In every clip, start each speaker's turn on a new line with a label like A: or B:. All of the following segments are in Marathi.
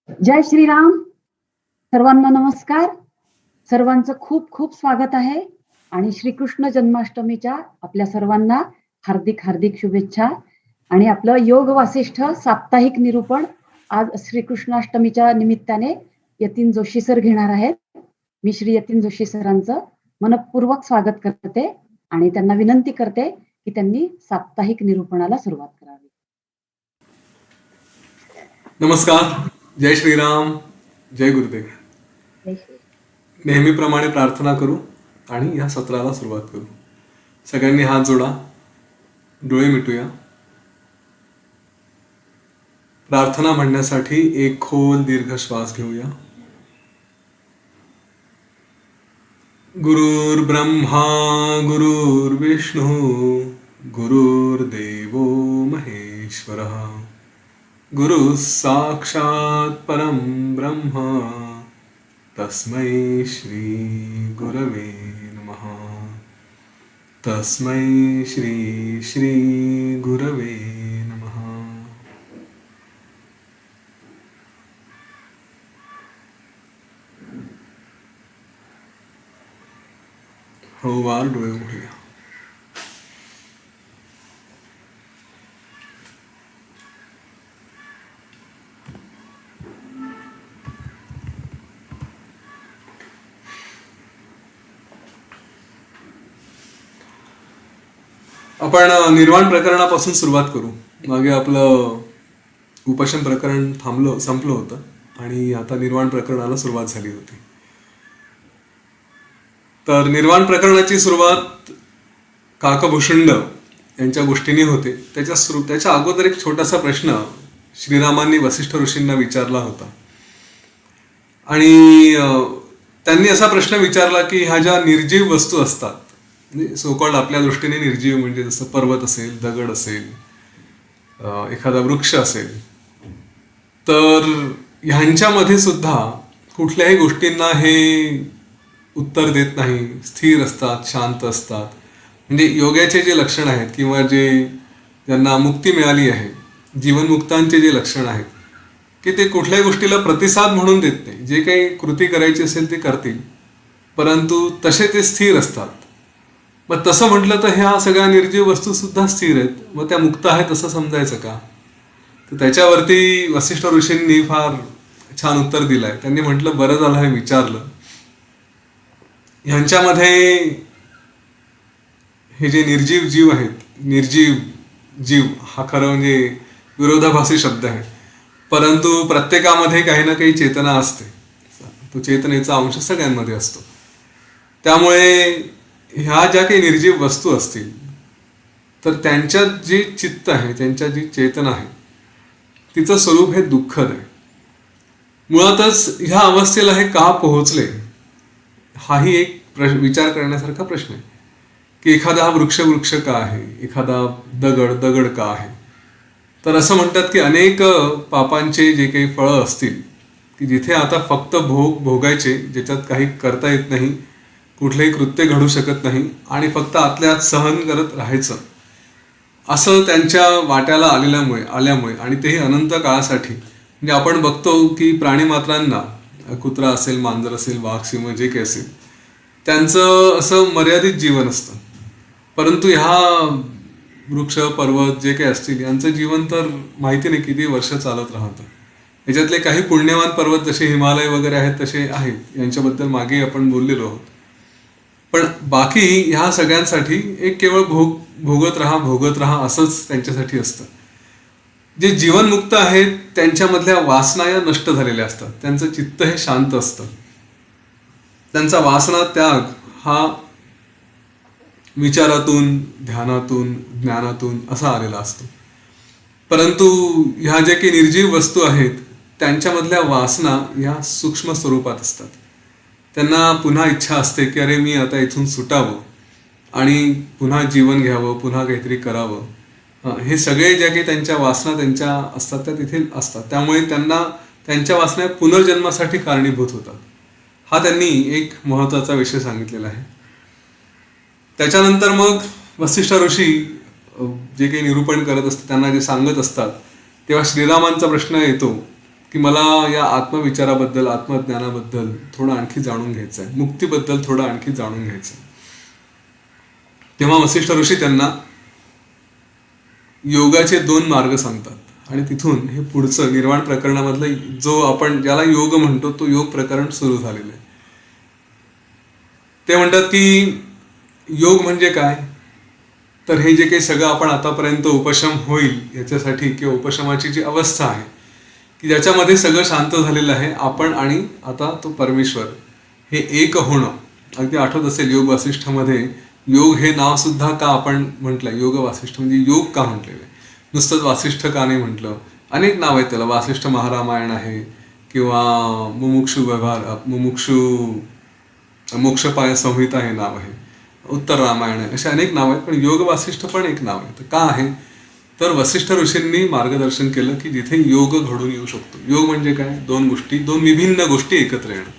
A: जय श्रीराम. सर्वांना नमस्कार. सर्वांचं खूप खूप स्वागत आहे आणि श्रीकृष्ण जन्माष्टमीच्या आपल्या सर्वांना हार्दिक हार्दिक शुभेच्छा. आणि आपलं योग वासिष्ठ साप्ताहिक निरूपण आज श्रीकृष्णाष्टमीच्या निमित्ताने यतीन जोशी सर घेणार आहेत. मी श्री यतीन जोशी सरांचं मनपूर्वक स्वागत करते आणि त्यांना विनंती करते की त्यांनी साप्ताहिक निरूपणाला सुरुवात करावी.
B: नमस्कार. जय श्रीराम. जय गुरुदेव.
A: जय श्री.
B: नेहमीप्रमाणे प्रार्थना करू आणि या सत्राला सुरुवात करू. सगळ्यांनी हात जोडा, डोळे मिटूया. प्रार्थना म्हणण्यासाठी एक खोल दीर्घ श्वास घेऊया. गुरुर्ब्रह्मा गुरुर्विष्णू गुरुर्देवो महेश्वरः गुरु साक्षात परम ब्रह्म तस्मै श्री गुरवे नमः. तस्मै श्री श्री गुरवे नमः. हळूवार डोळे उघडूया. आपण निर्वाण प्रकरणापासून सुरुवात करू. मागे आपलं उपासन प्रकरण संपलं होतं आणि आता निर्वाण प्रकरणाला सुरुवात झाली होती. तर निर्वाण प्रकरणाची सुरुवात काकभूषुंड यांच्या गोष्टीने होते. त्याच्या अगोदर एक छोटासा प्रश्न श्रीरामांनी वसिष्ठ ऋषींना विचारला होता आणि त्यांनी असा प्रश्न विचारला की ह्या ज्या निर्जीव वस्तू असतात, म्हणजे सोकॉल्ड आपल्या दृष्टीने निर्जीव म्हणजे जसं पर्वत असेल, दगड असेल, एखादा वृक्ष असेल, तर ह्यांच्यामध्ये सुद्धा कुठल्याही गोष्टींना हे उत्तर देत नाही, स्थिर असतात, शांत असतात. म्हणजे योग्याचे जे लक्षण आहेत किंवा ज्यांना मुक्ती मिळाली आहे, जीवनमुक्तांचे जे लक्षण आहेत की ते कुठल्याही गोष्टीला प्रतिसाद म्हणून देत नाही. जे काही कृती करायची असेल ते करतील, परंतु तसे ते स्थिर असतात. मग तसं म्हटलं तर ह्या सगळ्या निर्जीव वस्तू सुद्धा स्थिर आहेत, मग त्या मुक्त आहेत असं समजायचं का? तर त्याच्यावरती वसिष्ठ ऋषींनी फार छान उत्तर दिलंय. त्यांनी म्हटलं बरं झालं हे विचारलं. ह्यांच्यामध्ये हे जे निर्जीव जीव आहेत, निर्जीव जीव हा खरं म्हणजे विरोधाभासी शब्द आहे, परंतु प्रत्येकामध्ये काही ना काही चेतना असते. तो चेतनेचा अंश सगळ्यांमध्ये असतो. त्यामुळे ह्या ज्या काही निर्जीव वस्तू असतील तर त्यांच्यात जे चित्त आहे, त्यांच्यात जी चेतना आहे, तिचं स्वरूप हे दुःखद आहे. मुळातच ह्या अवस्थेला हे का पोहोचले हाही एक विचार करण्यासारखा प्रश्न आहे की एखादा हा वृक्ष का आहे, एखादा दगड का आहे. तर असं म्हणतात की अनेक पापांचे जे काही फळं असतील की जिथे आता फक्त भोगायचे, ज्याच्यात काही करता येत नाही, कुठलेही कृत्य घडू शकत नाही आणि फक्त आतल्या आत सहन करत राहायचं, असं त्यांच्या वाट्याला आल्यामुळे आणि तेही अनंत काळासाठी. म्हणजे आपण बघतो की प्राणीमात्रांना, कुत्रा असेल, मांजर असेल, वाघ, सिंह जे काही असेल, त्यांचं असं मर्यादित जीवन असतं. परंतु ह्या वृक्ष, पर्वत जे काही असतील यांचं जीवन तर माहिती नाही किती वर्ष चालत राहतं. याच्यातले काही पुण्यवान पर्वत जसे हिमालय वगैरे आहेत तसे आहेत, यांच्याबद्दल मागे आपण बोललेलो आहोत. पण बाकी ह्या सगळ्यांसाठी एक केवळ भोगत राहा असंच त्यांच्यासाठी असतं. जे जीवनमुक्त आहेत त्यांच्यामधल्या वासना या नष्ट झालेल्या असतात. त्यांचं चित्त हे शांत असतं. त्यांचा वासना त्याग हा विचारातून, ध्यानातून, ज्ञानातून असा आलेला असतो. परंतु ह्या ज्या काही निर्जीव वस्तू आहेत त्यांच्यामधल्या वासना ह्या सूक्ष्म स्वरूपात असतात. त्यांना पुन्हा इच्छा असते की अरे मी आता इथून सुटावं आणि पुन्हा जीवन घ्यावं, पुन्हा काहीतरी करावं. हे सगळे ज्या काही त्यांच्या वासना त्यांच्या असतात त्या तिथे असतात. त्यामुळे त्यांना त्यांच्या वासना पुनर्जन्मासाठी कारणीभूत होतात. हा त्यांनी एक महत्त्वाचा विषय सांगितलेला आहे. त्याच्यानंतर मग वसिष्ठ ऋषी जे काही निरूपण करत असतात, त्यांना जे सांगत असतात, तेव्हा श्रीरामांचा प्रश्न येतो की मला या आत्मविचाराबद्दल, आत्मज्ञानाबद्दल थोडं आणखी जाणून घ्यायचं आहे, मुक्तीबद्दल थोडं आणखी जाणून घ्यायचं आहे. तेव्हा वसिष्ठ ऋषी त्यांना योगाचे 2 मार्ग सांगतात आणि तिथून हे पुढचं निर्वाण प्रकरणामधलं जो आपण ज्याला योग म्हणतो तो योग प्रकरण सुरू झालेलं आहे. ते म्हणतात की योग म्हणजे काय, तर हे जे काही सगळं आपण आतापर्यंत उपशम होईल याच्यासाठी किंवा उपशमाची जी अवस्था आहे की ज्याच्यामध्ये सगळं शांत झालेलं आहे, आपण आणि आता तो परमेश्वर हे एक होणं. अगदी आठवत असेल योग वासिष्ठमध्ये योग हे नाव सुद्धा का आपण म्हटलं, योग वासिष्ठ म्हणजे योग का म्हटलेलं आहे, नुसतंच वासिष्ठ का नाही म्हटलं. अनेक नाव आहेत त्याला, वासिष्ठ महारामायण आहे किंवा मुमुक्षु व्यवहार, मोक्षपाय संहिता हे नाव आहे, उत्तर रामायण आहे, असे अनेक नाव आहेत. पण योग वासिष्ठ पण एक नाव आहे. तर का आहे, तर वसिष्ठ ऋषींनी मार्गदर्शन केलं की जिथे योग घडून येऊ शकतो. योग म्हणजे काय, 2 गोष्टी, 2 विभिन्न गोष्टी एकत्र येणं.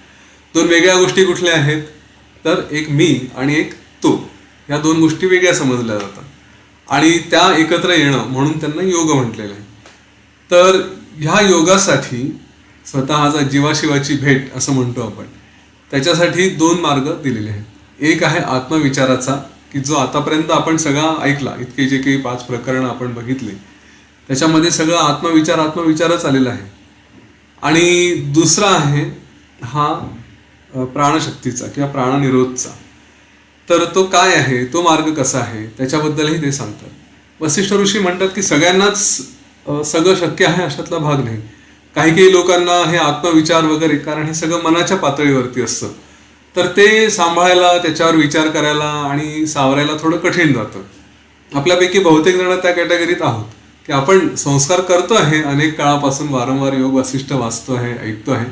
B: 2 वेगळ्या गोष्टी कुठल्या आहेत, तर एक मी आणि एक तो, या 2 गोष्टी वेगळ्या समजल्या जातात आणि त्या एकत्र येणं म्हणून त्यांना योग म्हटलेलं आहे. तर ह्या योगासाठी स्वतःचा जीवाशिवाची भेट असं म्हणतो आपण, त्याच्यासाठी 2 मार्ग दिलेले आहेत. एक आहे आत्मविचाराचा की जो आतापर्यंत आपण सगळा ऐकला, इतके जे काही 5 प्रकरणं आपण बघितले त्याच्यामध्ये सगळं आत्मविचारच आलेला आहे. आणि दुसरा आहे हा प्राणशक्तीचा किंवा प्राणनिरोधचा. तर तो काय आहे, तो मार्ग कसा आहे, त्याच्याबद्दलही ते सांगतात. वसिष्ठ ऋषी म्हणतात की सगळ्यांनाच सगळं शक्य आहे अशातला भाग नाही. काही लोकांना हे आत्मविचार वगैरे, कारण हे सगळं मनाच्या पातळीवरती असतं, तर ते सांभाळायला, त्याच्यावर विचार करायला आणि सावरायला थोडं कठीण जातं. आपल्यापैकी बहुतेक जण त्या कॅटेगरीत आहोत की आपण संस्कार करतो आहे, अनेक काळापासून वारंवार योग वासिष्ठ वाचतो आहे, ऐकतो आहे,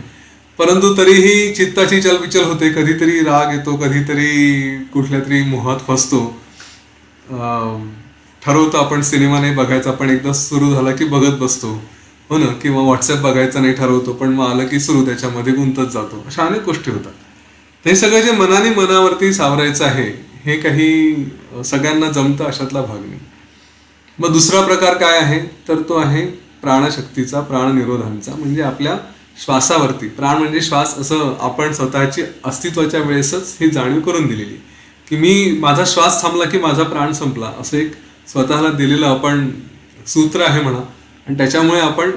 B: परंतु तरीही चित्ताची चलबिचल होते. कधीतरी राग येतो, कधीतरी कुठल्या तरी मोहात फसतो. ठरवतो आपण सिनेमा नाही बघायचा, पण एकदा सुरू झाला की बघत बसतो, हो ना, किंवा व्हॉट्सअप बघायचं नाही ठरवतो, पण मग आलं की सुरू, त्याच्यामध्ये गुंतत जातो. अशा अनेक गोष्टी होतात. हे सगळं जे मनावरती सावरायचं आहे हे काही सगळ्यांना जमतं अशातला भाग नाही. मग दुसरा प्रकार काय आहे, तर तो आहे प्राणशक्तीचा, प्राणनिरोधांचा. म्हणजे आपल्या श्वासावरती, प्राण म्हणजे श्वास, असं आपण स्वतःची अस्तित्वाच्या वेळेसच ही जाणीव करून दिलेली की मी, माझा श्वास थांबला की माझा प्राण संपला, असं एक स्वतःला दिलेलं आपण सूत्र आहे म्हणा. आणि त्याच्यामुळे आपण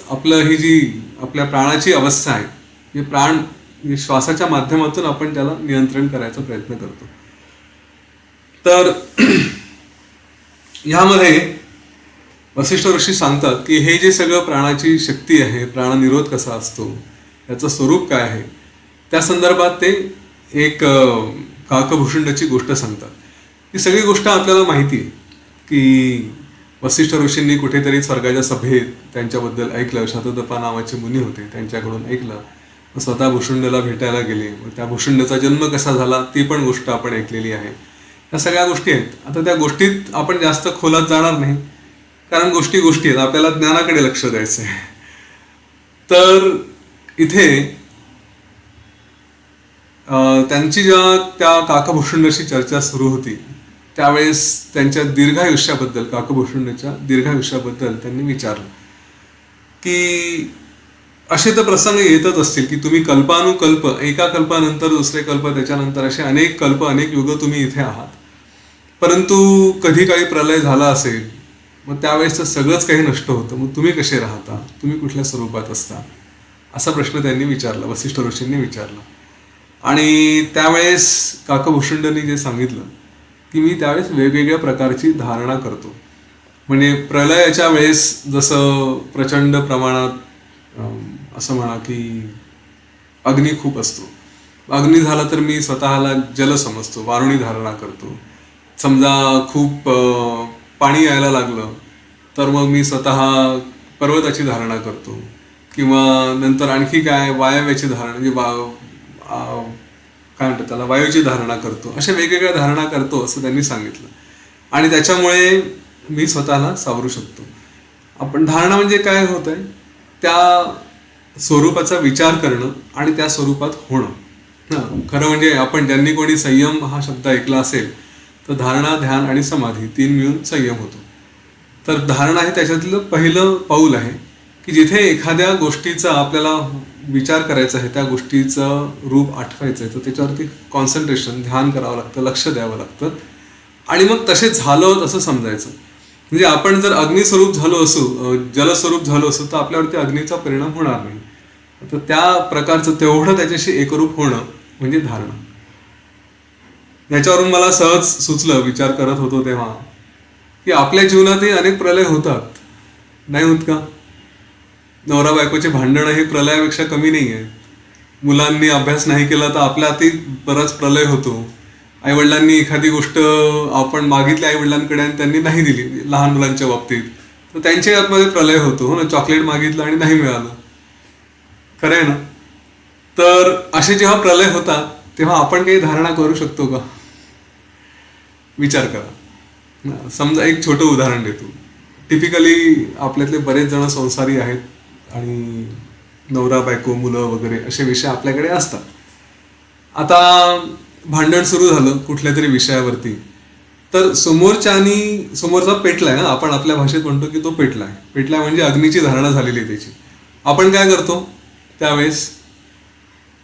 B: आपलं ही जी आपल्या प्राणाची अवस्था आहे, हे प्राण श्वासाच्या माध्यमातून आपण त्याला नियंत्रण करायचा प्रयत्न करतो. तर ह्यामध्ये वसिष्ठ ऋषी सांगतात की हे जे सगळं प्राणाची शक्ती आहे, प्राणनिरोध कसा असतो, याचं स्वरूप काय आहे, त्या संदर्भात ते एक काकभूषुंडाची गोष्ट सांगतात. ही सगळी गोष्ट आपल्याला माहिती आहे की वसिष्ठ ऋषींनी कुठेतरी स्वर्गाच्या सभेत त्यांच्याबद्दल ऐकलं. शतदपा नावाचे मुनी होते, त्यांच्याकडून ऐकलं. स्वतः भुषुंडला भेटायला गेले. मग त्या भुषुंडाचा जन्म कसा झाला ती पण गोष्ट आपण ऐकलेली आहे. या सगळ्या गोष्टी आहेत. आता त्या गोष्टीत आपण जास्त खोलात जाणार नाही, कारण गोष्टी आहेत. आपल्याला ज्ञानाकडे लक्ष द्यायचं आहे. तर इथे त्यांची जेव्हा त्या काकभूषुंडाशी चर्चा सुरू होती त्यावेळेस त्यांच्या दीर्घायुष्याबद्दल, काकभूषुंडाच्या दीर्घायुष्याबद्दल त्यांनी विचारलं की असे तर प्रसंग येतच असतील की तुम्ही कल्पानुकल्प, एका कल्पानंतर दुसरे कल्प, त्याच्यानंतर असे अनेक कल्प, अनेक युग तुम्ही इथे आहात, परंतु कधी काही प्रलय झाला असेल, मग त्यावेळेस तर सगळंच काही नष्ट होतं. मग तुम्ही कसे राहता, तुम्ही कुठल्या स्वरूपात असता, असा प्रश्न त्यांनी विचारला, वसिष्ठ ऋषींनी विचारला. आणि त्यावेळेस काकभूषुंडांनी जे सांगितलं की मी त्यावेळेस वेगवेगळ्या प्रकारची धारणा करतो. म्हणजे प्रलयाच्या वेळेस जसं प्रचंड प्रमाणात असं म्हणा की अग्नी खूप असतो, अग्नी झाला तर मी स्वतःला जल समजतो, वारुणी धारणा करतो. समजा खूप पाणी यायला लागलं तर मग मी स्वतः पर्वताची धारणा करतो, किंवा नंतर आणखी काय वायव्याची धारणा, म्हणजे काय म्हणतात त्याला, वायूची धारणा करतो. अशा वेगवेगळ्या धारणा करतो असं त्यांनी सांगितलं. आणि त्याच्यामुळे मी स्वतःला सावरू शकतो. आपण धारणा म्हणजे काय होत आहे, त्या स्वरूपाचा विचार करणं आणि त्या स्वरूपात होणं. खरं म्हणजे आपण ज्यांनी कोणी संयम हा शब्द ऐकला असेल तर धारणा, ध्यान आणि समाधी 3 मिळून संयम होतो. तर धारणा हे त्याच्यातलं पहिलं पाऊल आहे की जिथे एखाद्या गोष्टीचा आपल्याला विचार करायचा आहे, त्या गोष्टीचं रूप आठवायचं आहे, तर त्याच्यावरती कॉन्सन्ट्रेशन, ध्यान करावं लागतं, लक्ष द्यावं लागतं आणि मग तसे झालं तसं समजायचं. म्हणजे आपण जर अग्निस्वरूप झालो असू, जलस्वरूप झालो असू, तर आपल्यावरती अग्नीचा परिणाम होणार नाही. तर त्या प्रकारचं तेवढं त्याच्याशी एकरूप होणं म्हणजे धारणा. याच्यावरून मला सहज सुचलं, विचार करत होतो तेव्हा, की आपल्या जीवनातही अनेक प्रलय होतात, नाही होत का? नवरा बायकोचे भांडणं हे प्रलयापेक्षा कमी नाही आहे. मुलांनी अभ्यास नाही केला तर आपल्या हाती बराच प्रलय होतो. आईवडिलांनी एखादी गोष्ट आपण मागितली आईवडिलांकडे आणि त्यांनी नाही दिली, लहान मुलांच्या बाबतीत, तर त्यांच्या आतमध्ये प्रलय होतो. हो ना, चॉकलेट मागितलं आणि नाही मिळालं, खरं आहे ना? तर असे जेव्हा प्रलय होतात तेव्हा आपण काही धारणा करू शकतो का? विचार करा. समजा एक छोटं उदाहरण देतो. टिपिकली आपल्यातले बरेच जण संसारी आहेत आणि नवरा बायको मुलं वगैरे असे विषय आपल्याकडे असतात. आता भांडण सुरू झालं कुठल्या तरी विषयावरती, तर समोरचा पेटलाय ना, आपण आपल्या भाषेत म्हणतो की तो पेटलाय म्हणजे अग्नीची धारणा झालेली आहे त्याची. आपण काय करतो त्यावेळेस?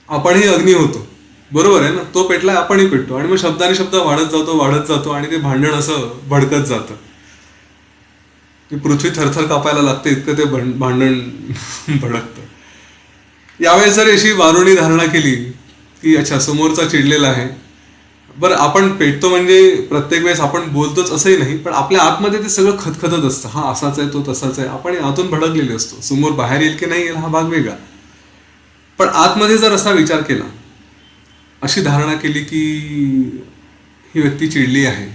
B: आपणही अग्नी होतो, बरोबर आहे ना? तो पेटलाय, आपणही पेटतो आणि मग शब्दाने शब्द वाढत जातो आणि ते भांडण असं भडकत जातं. पृथ्वी थरथर कापायला लागते इतकं ते भांडण भडकतं. यावेळेस जर अशी वारुणी धारणा केली की अच्छा समोरचा चिडलेला आहे, बरं आपण पेटतो म्हणजे प्रत्येक वेळेस आपण बोलतोच असंही नाही, पण आपल्या आतमध्ये ते सगळं खतखतत असतं. हा असाच आहे, तो तसाच आहे, आपण आतून भडकलेले असतो. समोर बाहेर येईल की नाही येईल हा भाग वेगळा, पण आतमध्ये जर असा विचार केला, अशी धारणा केली की ही व्यक्ती चिडली आहे,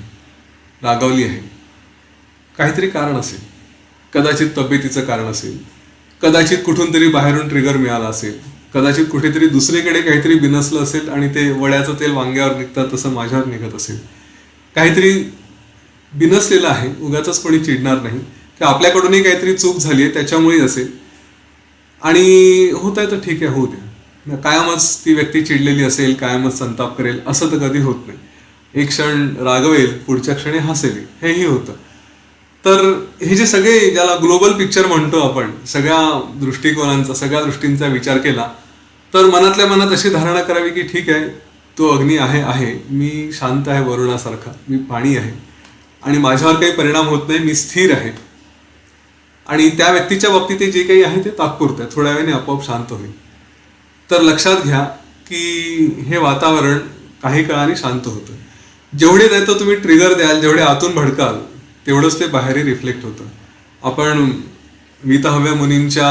B: रागावली आहे, काहीतरी कारण असेल, कदाचित तब्येतीचं कारण असेल, कदाचित कुठून तरी बाहेरून ट्रिगर मिळाला असेल, कदाचित कुठेतरी दुसरीकडे काहीतरी बिनसलं असेल आणि ते वड्याचं तेल वांग्यावर निघतं तसं माझ्यावर निघत असेल, काहीतरी बिनसलेलं आहे. उगाचच कोणी चिडणार नाही की आपल्याकडूनही काहीतरी चूक झाली आहे त्याच्यामुळेच असेल आणि होत आहे तर ठीक आहे, होऊ द्या. कायमच ती व्यक्ती चिडलेली असेल, कायमच संताप करेल असं तर कधी होत नाही. एक क्षण रागवेल, पुढच्या क्षणी हसेल, हेही होतं. तर हे जे सगळे, ज्याला ग्लोबल पिक्चर म्हणतो आपण, सगळ्या दृष्टिकोनांचा, सगळ्या दृष्टींचा विचार केला तर मनातल्या मनात अशी धारणा करावी की ठीक आहे, तो अग्नी आहे, मी शांत आहे वरुणासारखा, मी पाणी आहे आणि माझ्यावर काही परिणाम होत नाही, मी स्थिर आहे आणि त्या व्यक्तीच्या बाबतीत जे काही आहे ते तात्पुरतं आहे, थोड्या वेळाने आपोआप शांत होईल. तर लक्षात घ्या की हे वातावरण काही काळाने शांत होतं. जेवढे नाही तर तुम्ही ट्रिगर द्याल, जेवढे आतून भडकाल तेवढंच ते बाहेरही रिफ्लेक्ट होतं. आपण वीतहव्य मुनींच्या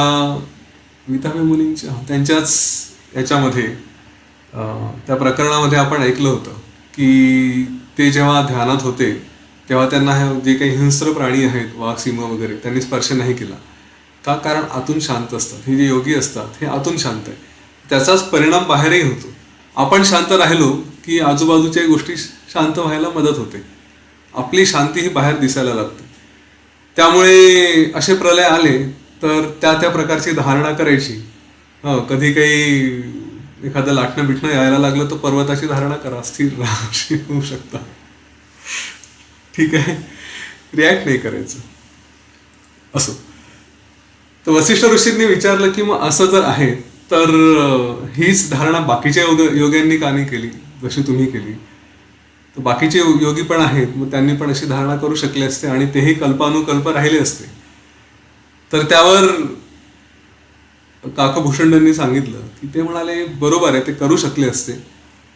B: त्यांच्याच याच्यामध्ये त्या प्रकरणामध्ये आपण ऐकलं होतं की ते जेव्हा ध्यानात होते तेव्हा त्यांना हे जे काही हिंस्र प्राणी आहेत, वाघ, सिंह वगैरे, त्यांनी स्पर्श नाही केला का? कारण आतून शांत असतात. हे जे योगी असतात हे आतून शांत आहे, त्याचाच परिणाम बाहेरही होतो. आपण शांत राहिलो की आजूबाजूच्या गोष्टी शांत व्हायला मदत होते, आपली शांती ही बाहेर दिसायला लागते. त्यामुळे असे प्रलय आले तर त्या प्रकारची धारणा करायची. कधी काही एखादं लाटणं बिटणं यायला लागलं तर पर्वताची धारणा करा, स्थिर राहा, होऊ शकता. ठीक आहे, रिॲक्ट नाही करायचं असं. तर वसिष्ठ ऋषींनी विचारलं की मग असं जर आहे तर हीच धारणा बाकीच्या योग्यांनी का नाही केली जशी तुम्ही केली? तर बाकीचे योगी पण आहेत, मग त्यांनी पण अशी धारणा करू शकले असते आणि तेही कल्पानुकल्प राहिले असते. तर त्यावर काकभूषणांनी सांगितलं की ते म्हणाले बरोबर आहे, ते करू शकले असते,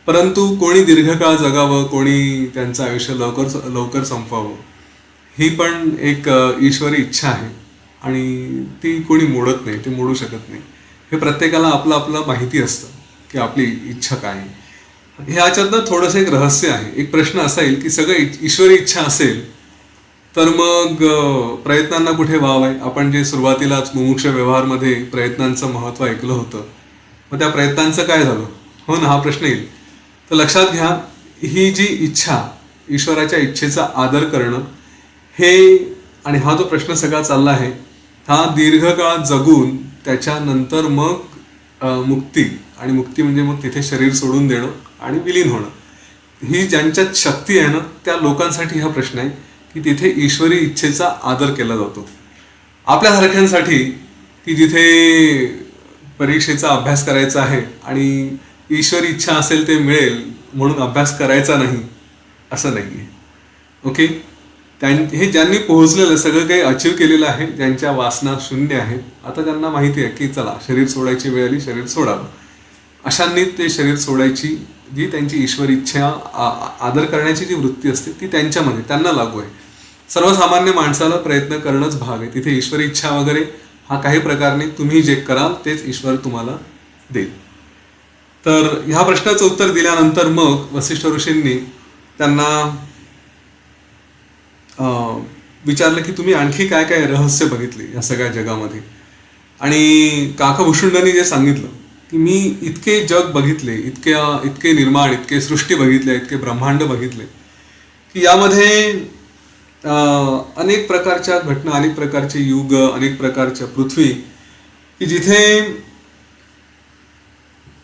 B: परंतु कोणी दीर्घकाळ जगावं, कोणी त्यांचं आयुष्य लवकर संपवावं, ही पण एक ईश्वरी इच्छा आहे आणि ती कोणी मोडत नाही, ते मोडू शकत नाही. हे प्रत्येकाला आपलं आपलं माहिती असतं की आपली इच्छा काय आहे. ह्याच्यातनं थोडंसं एक रहस्य आहे. एक प्रश्न असा येईल की सगळं ईश्वरी इच्छा असेल तर मग प्रयत्नांना कुठे वाव आहे? आपण जे सुरुवातीलाच मुमुक्ष व्यवहारमध्ये प्रयत्नांचं महत्त्व ऐकलं होतं, मग त्या प्रयत्नांचं काय झालं? हो ना, हा प्रश्न येईल. तर लक्षात घ्या, ही जी इच्छा, ईश्वराच्या इच्छेचा आदर करणं हे, आणि हा जो प्रश्न सगळा चालला आहे हा दीर्घकाळ जगून त्याच्यानंतर मग मुक्ती, आणि मुक्ती म्हणजे मग तिथे शरीर सोडून देणं आणि विलीन होणं, ही ज्यांच्यात शक्ती आहे ना त्या लोकांसाठी हा प्रश्न आहे की तिथे ईश्वरी इच्छेचा आदर केला जातो. आपल्यासारख्यांसाठी की जिथे परीक्षेचा अभ्यास करायचा आहे आणि ईश्वरी इच्छा असेल ते मिळेल म्हणून अभ्यास करायचा नाही असं नाही आहे. ओके, हे ज्यांनी पोहोचलेलं सगळं काही अचीव केलेलं आहे, ज्यांच्या वासना शून्य आहेत, आता त्यांना माहिती आहे की चला शरीर सोडायची वेळ आली, शरीर सोडावं. अशांनी ते शरीर सोडायची जी त्यांची ईश्वर इच्छा आदर करण्याची जी वृत्ती असते ती त्यांच्यामध्ये त्यांना लागू आहे. सर्वसामान्य माणसाला प्रयत्न करणंच भाग आहे. तिथे ईश्वरी इच्छा वगैरे हा काही प्रकारने तुम्ही जे कराल तेच ईश्वर तुम्हाला देईल. तर ह्या प्रश्नाचं उत्तर दिल्यानंतर मग वसिष्ठ ऋषींनी त्यांना विचारलं की तुम्ही आणखी काय काय रहस्य बघितले या सगळ्या जगामध्ये. आणि काकभूषुंडांनी जे सांगितलं की मी इतके जग बघितले, इतके निर्माण, इतके सृष्टी बघितले, इतके ब्रह्मांड बघितले की यामध्ये अनेक प्रकारच्या घटना, अनेक प्रकारचे युग, अनेक प्रकारच्या पृथ्वी की जिथे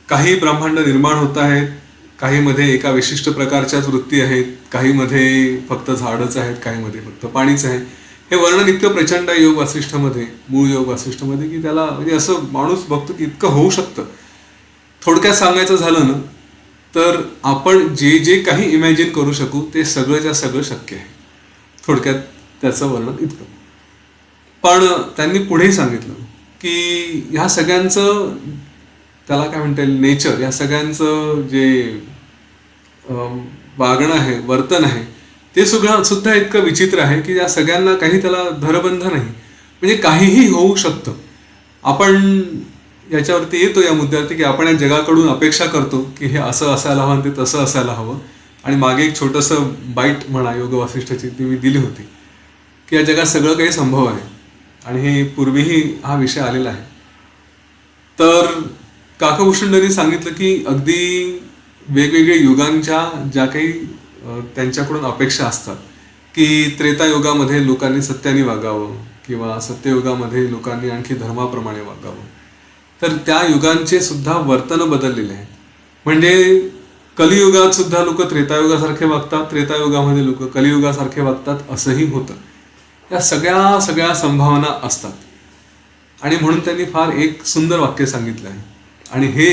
B: काही ब्रह्मांड निर्माण होत आहेत, काहीमध्ये एका विशिष्ट प्रकारच्याच वृत्ती आहेत, काहीमध्ये फक्त झाडच आहेत, काहीमध्ये फक्त पाणीच आहे. हे वर्णन इतकं प्रचंड योग वासिष्ठमध्ये, मूळ योग वासिष्ठमध्ये की त्याला म्हणजे असं माणूस बघतो की इतकं होऊ शकतं. थोडक्यात सांगायचं झालं ना तर आपण जे जे काही इमॅजिन करू शकू ते सगळंच्या सगळं शक्य आहे. थोडक्यात त्याचं वर्णन इतकं. पण त्यांनी पुढेही सांगितलं की ह्या सगळ्यांचं त्याला काय म्हणता येईल नेचर, या सगळ्यांचं जे वागणं आहे, वर्तन आहे ते सुद्धा इतकं विचित्र आहे की या सगळ्यांना काही त्याला धरबंध नाही. म्हणजे काहीही होऊ शकतं. आपण याच्यावरती येतो या मुद्द्यावरती की आपण या जगाकडून अपेक्षा करतो की हे असं असायला हवं, ते तसं असायला हवं. आणि मागे एक छोटंसं बाईट म्हणा योग वासिष्ठाची ती मी दिली होती की या जगात सगळं काही संभव आहे आणि हे पूर्वीही हा विषय आलेला आहे. तर काकभूषुंडांनी सांगितलं की अगदी वेगवेगळ्या युगांच्या ज्या काही त्यांच्याकडून अपेक्षा असतात की त्रेतायुगामध्ये लोकांनी सत्याने वागावं किंवा सत्ययुगामध्ये लोकांनी आणखी धर्माप्रमाणे वागावं, तर त्या युगांचे सुद्धा वर्तन बदललेले आहे. म्हणजे कलियुगात सुद्धा लोक त्रेतायुगासारखे वागतात, त्रेतायुगामध्ये लोक कलियुगासारखे वागतात असंही होतं. या सगळ्या संभावना असतात. आणि म्हणून त्यांनी फार एक सुंदर वाक्य सांगितलं आहे आणि हे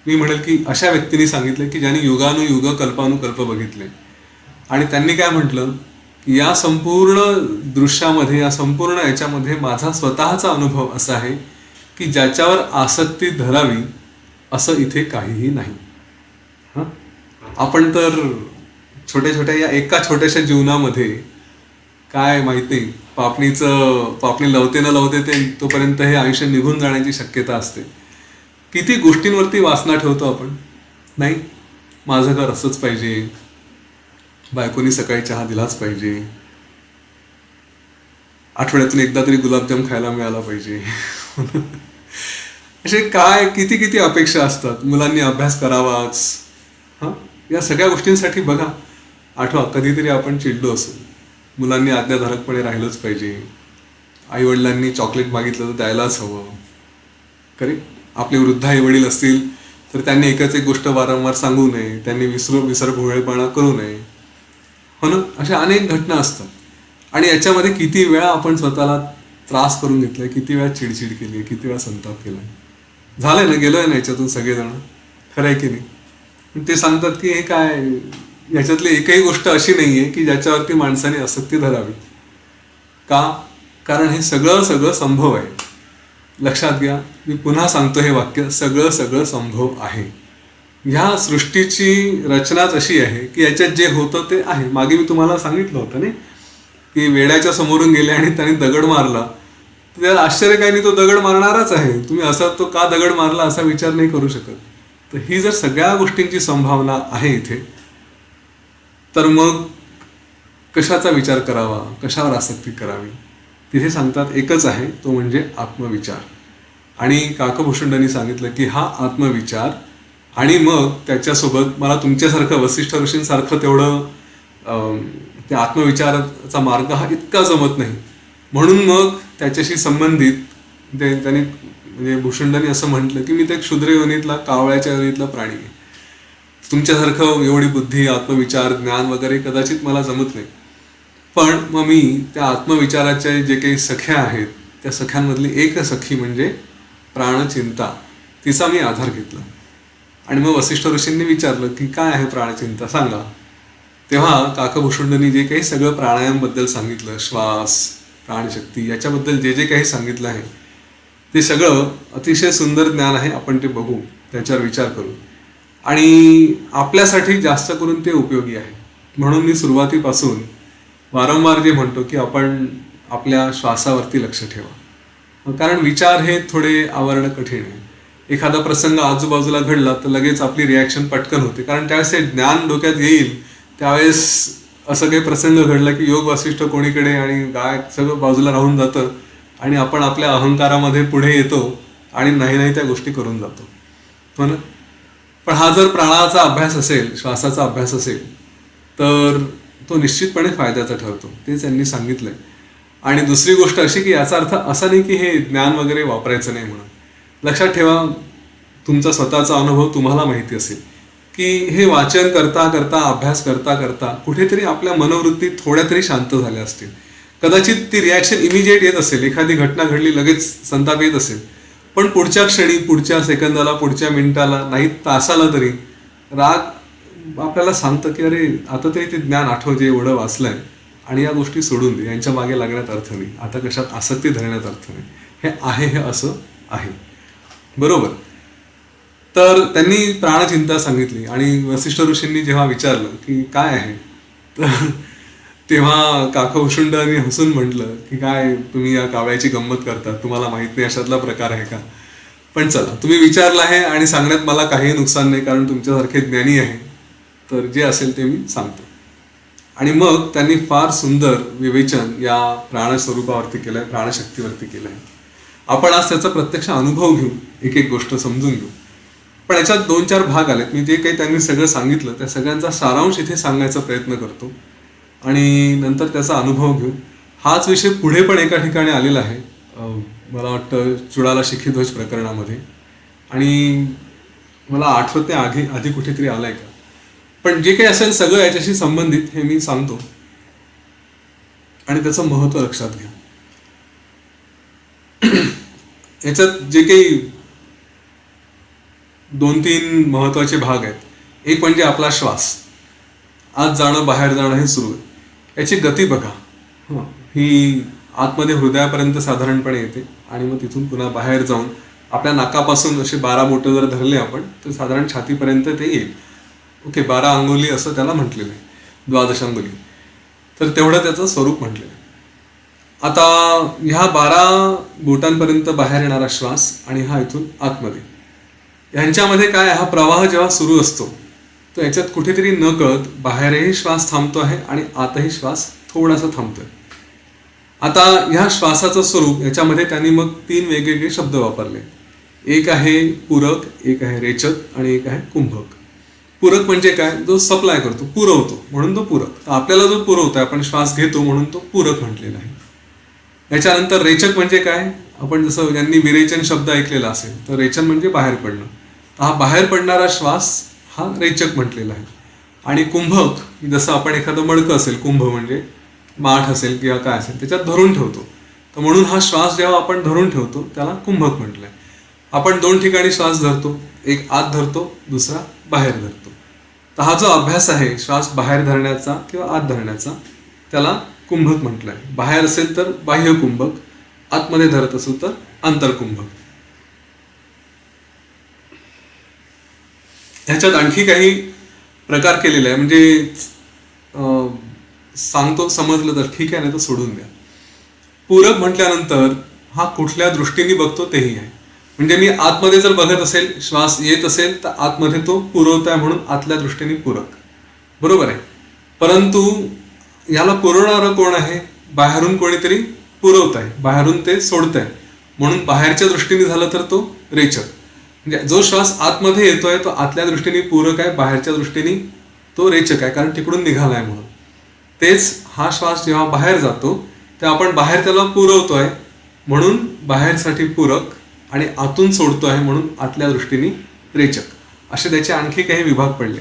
B: मी म्हणेल की अशा व्यक्तीने सांगितलं की ज्यांनी युगानुयुग कल्पानुकल्प बघितले. आणि त्यांनी काय म्हटलं की या संपूर्ण दृश्यामध्ये, या संपूर्ण याच्यामध्ये माझा स्वतःचा अनुभव असा आहे की ज्याच्यावर आसक्ती धरावी असं इथे काहीही नाही. हां, आपण तर छोट्या छोट्या या एका छोट्याशा जीवनामध्ये काय माहिती पापणी लवते न लवते ते तोपर्यंत हे आयुष्य निघून जाण्याची शक्यता असते. किती गोष्टींवरती वासना ठेवतो आपण. नाही, माझं घर असंच पाहिजे, बायकोनी सकाळी चहा दिलाच पाहिजे, आठवड्यातून एकदा तरी गुलाबजाम खायला मिळाला पाहिजे. असे काय किती किती अपेक्षा असतात. मुलांनी अभ्यास करावाच. हां, या सगळ्या गोष्टींसाठी बघा, आठवा कधीतरी आपण चिडलो असेल, मुलांनी आज्ञाधारकपणे राहिलंच पाहिजे, आईवडिलांनी चॉकलेट मागितलं तर द्यायलाच हवं. खरे आपले वृद्ध आई वडील असतील तर त्यांनी एकच एक गोष्ट वारंवार सांगू नये, त्यांनी विसरभोळेपणा करू नये. हो ना, अशा अनेक घटना असतात. आणि याच्यामध्ये किती वेळा आपण स्वतःला त्रास करून घेतलाय, किती वेळा चिडचिड केली आहे, किती वेळा संताप केलाय. झालंय ना, गेलोय ना याच्यातून सगळेजण. खरं आहे की नाही. पण ते सांगतात की हे काय, याच्यातली एकही गोष्ट अशी नाहीये की ज्याच्यावरती माणसाने आसक्ती धरावी. का? कारण हे सगळं संभव आहे. लक्षात घ्या, मी पुन्हा सांगतो हे वाक्य, सगळं संभव आहे. ह्या सृष्टीची रचनाच अशी आहे की याच्यात जे होतं ते आहे. मागे मी तुम्हाला सांगितलं होतं नाही की वेड्याच्या समोरून गेले आणि त्याने दगड मारला, तर त्याला आश्चर्य काही नाही, तो दगड मारणारच आहे. तुम्ही असा तो का दगड मारला असा विचार नाही करू शकत. तर ही जर सगळ्या गोष्टींची संभावना आहे इथे, तर मग कशाचा विचार करावा, कशावर आसक्ती करावी. तिथे सांगतात एकच आहे, तो म्हणजे आत्मविचार. आणि काकभूषुंडांनी सांगितलं की हा आत्मविचार आणि मग त्याच्यासोबत मला तुमच्यासारखं वसिष्ठ ऋषींसारखं तेवढं त्या आत्मविचाराचा मार्ग हा इतका जमत नाही. म्हणून मग त्याच्याशी संबंधित त्यांनी म्हणजे भूषुंडांनी असं म्हटलं की मी त्या क्षुद्र योनीतला, कावळ्याच्या योनीतला प्राणी आहे. तुमच्यासारखं एवढी बुद्धी, आत्मविचार, ज्ञान वगैरे कदाचित मला जमत नाही. पण मग मी त्या आत्मविचाराचे जे काही सख्या आहेत त्या सख्यांमधली एक सखी म्हणजे प्राणचिंता, तिचा मी आधार घेतला. आणि मग वसिष्ठ ऋषींनी विचारलं की काय आहे प्राणचिंता, सांगा. तेव्हा काकभूषुंडनी जे काही सगळं प्राणायामबद्दल सांगितलं, श्वास, प्राणशक्ती याच्याबद्दल जे जे काही सांगितलं आहे ते सगळं अतिशय सुंदर ज्ञान आहे. आपण ते बघू, त्याच्यावर विचार करू आणि आपल्यासाठी जास्त करून ते उपयोगी आहे. म्हणून मी सुरुवातीपासून वारंवार जे म्हणतो की आपण आपल्या श्वासावरती लक्ष ठेवा. कारण विचार हे थोडे आवरणं कठीण आहे. एखादा प्रसंग आजूबाजूला घडला तर लगेच आपली रिॲक्शन पटकन होते, कारण त्यावेळेस हे ज्ञान डोक्यात येईल. त्यावेळेस असं काही प्रसंग घडला की योग वासिष्ठ कोणीकडे आणि गाय सगळं बाजूला राहून जातं आणि आपण आपल्या अहंकारामध्ये पुढे येतो आणि नाही त्या गोष्टी करून जातो, हो ना. पण हा जर प्राणाचा अभ्यास असेल, श्वासाचा अभ्यास असेल, तर तो निश्चितपणे फायद्याचा ठरतो. तेच त्यांनी सांगितलंय. आणि दुसरी गोष्ट अशी की याचा अर्थ असा नाही की हे ज्ञान वगैरे वापरायचं नाही म्हणून. लक्षात ठेवा, तुमचा स्वतःचा अनुभव तुम्हाला माहिती असेल की हे वाचन करता करता, अभ्यास करता करता कुठेतरी आपल्या मनोवृत्ती थोड्या तरी शांत झाल्या असतील. कदाचित ती रिॲक्शन इमिजिएट येत असेल, एखादी घटना घडली लगेच संताप येत असेल, पण पुढच्या क्षणी, पुढच्या सेकंदाला, पुढच्या मिनिटाला, नाही तासाला तरी राग आपल्याला सांगतं की अरे आता तरी ते ज्ञान आठव जे एवढं वाचलंय आणि या गोष्टी सोडून दे, यांच्या मागे लागण्यात अर्थ नाही, आता कशात आसक्ती धरण्यात अर्थ नाही, हे आहे हे असं आहे. बरोबर. तर त्यांनी प्राणचिंता सांगितली आणि वसिष्ठ ऋषींनी जेव्हा विचारलं की काय आहे, तर तेव्हा काकभूषुंडांनी हसून म्हटलं की काय तुम्ही या कावळ्याची गंमत करता, तुम्हाला माहित नाही अशातला प्रकार आहे का. पण चला, तुम्ही विचारलं आहे आणि सांगण्यात मला काही नुकसान नाही, कारण तुमच्यासारखे ज्ञानी आहे, तर जे असेल ते मी सांगतो. आणि मग त्यांनी फार सुंदर विवेचन या प्राणस्वरूपावरती केलंय, प्राणशक्तीवरती केलंय. आपण आज त्याचा प्रत्यक्ष अनुभव घेऊ, एक एक गोष्ट समजून घेऊ. पण याच्यात 2-4 भाग आलेत. मी जे काही त्यांनी सगळं सांगितलं त्या सगळ्यांचा सारांश इथे सांगायचा प्रयत्न करतो आणि नंतर त्याचा अनुभव घेऊ. हाच विषय पुढे पण एका ठिकाणी आलेला आहे, मला वाटतं चुडाला शिखीध्वज प्रकरणामध्ये, आणि मला आठवते आधी कुठेतरी आलाय का. पण जे काही असेल सगळं याच्याशी संबंधित हे मी सांगतो आणि त्याचं महत्त्व लक्षात घ्या. याच्यात जे काही 2-3 महत्वाचे भाग आहेत. एक म्हणजे आपला श्वास, आत जाणं बाहेर जाणं हे सुरू आहे. याची गती बघा, ही आतमध्ये हृदयापर्यंत साधारणपणे येते आणि मग तिथून पुन्हा बाहेर जाऊन आपल्या नाकापासून असे 12 बोटं जर धरले आपण तर साधारण छातीपर्यंत ते येईल. ओके, 12 अंगुली असं त्याला म्हटलेलं आहे, 12 अंगुली. तर तेवढं त्याचं स्वरूप म्हटलेलं आहे. आता ह्या 12 बोटांपर्यंत बाहेर येणारा श्वास आणि हा इथून आतमध्ये, ह्यांच्यामध्ये काय, हा प्रवाह जेव्हा सुरू असतो तर याच्यात कुठेतरी न कळत बाहेरही श्वास थांबतो आहे आणि आतही श्वास थोडासा थांबतोय. आता ह्या श्वासाचं स्वरूप याच्यामध्ये त्यांनी मग 3 वेगवेगळे शब्द वापरले. एक आहे पूरक, एक आहे रेचक आणि एक आहे कुंभक. पूरक म्हणजे काय, जो सप्लाय करतो, पुरवतो, म्हणून तो पूरक. तर आपल्याला जो पुरवतोय, आपण श्वास घेतो म्हणून तो पूरक म्हटलेला आहे. याच्यानंतर रेचक म्हणजे काय, आपण जसं ज्यांनी विरेचन शब्द ऐकलेला असेल तर रेचन म्हणजे बाहेर पडणं. तर हा बाहेर पडणारा श्वास हा रेचक म्हटलेला आहे. आणि कुंभक, जसं आपण एखादं मडकं असेल, कुंभ म्हणजे माठ असेल किंवा काय असेल, त्याच्यात धरून ठेवतो, तर म्हणून हा श्वास जेव्हा आपण धरून ठेवतो त्याला कुंभक म्हटलंय. आपण 2 ठिकाणी श्वास धरतो, एक आत धरतो, दुसरा बाहेर धरतो. तर हा जो अभ्यास आहे श्वास बाहेर धरण्याचा किंवा आत धरण्याचा, त्याला कुंभक म्हटलंय. बाहेर असेल तर बाह्य कुंभक, आतमध्ये धरत असू तर आंतरकुंभक. ह्याच्यात आणखी काही प्रकार केलेले आहे, म्हणजे सांगतो, समजलं तर ठीक आहे, नाही तर सोडून द्या. पूरक म्हटल्यानंतर हा कुठल्या दृष्टीने बघतो तेही आहे. म्हणजे मी आतमध्ये जर बघत असेल, श्वास येत असेल तर आतमध्ये तो पुरवत आहे म्हणून आतल्या दृष्टीने पूरक, बरोबर आहे. परंतु याला पुरवणारं कोण आहे, बाहेरून कोणीतरी पुरवत आहे, बाहेरून ते सोडत आहे, म्हणून बाहेरच्या दृष्टीने झालं तर तो रेचक. म्हणजे जो श्वास आतमध्ये येतोय तो आतल्या दृष्टीने पूरक आहे, बाहेरच्या दृष्टीने तो रेचक आहे, कारण तिकडून निघालाय म्हणून. तेच हा श्वास जेव्हा बाहेर जातो तेव्हा आपण बाहेर त्याला पुरवतोय म्हणून बाहेरसाठी पूरक आणि आतून सोडतोय म्हणून आतल्या दृष्टीने रेचक. असे त्याचे आणखी काही विभाग पडले.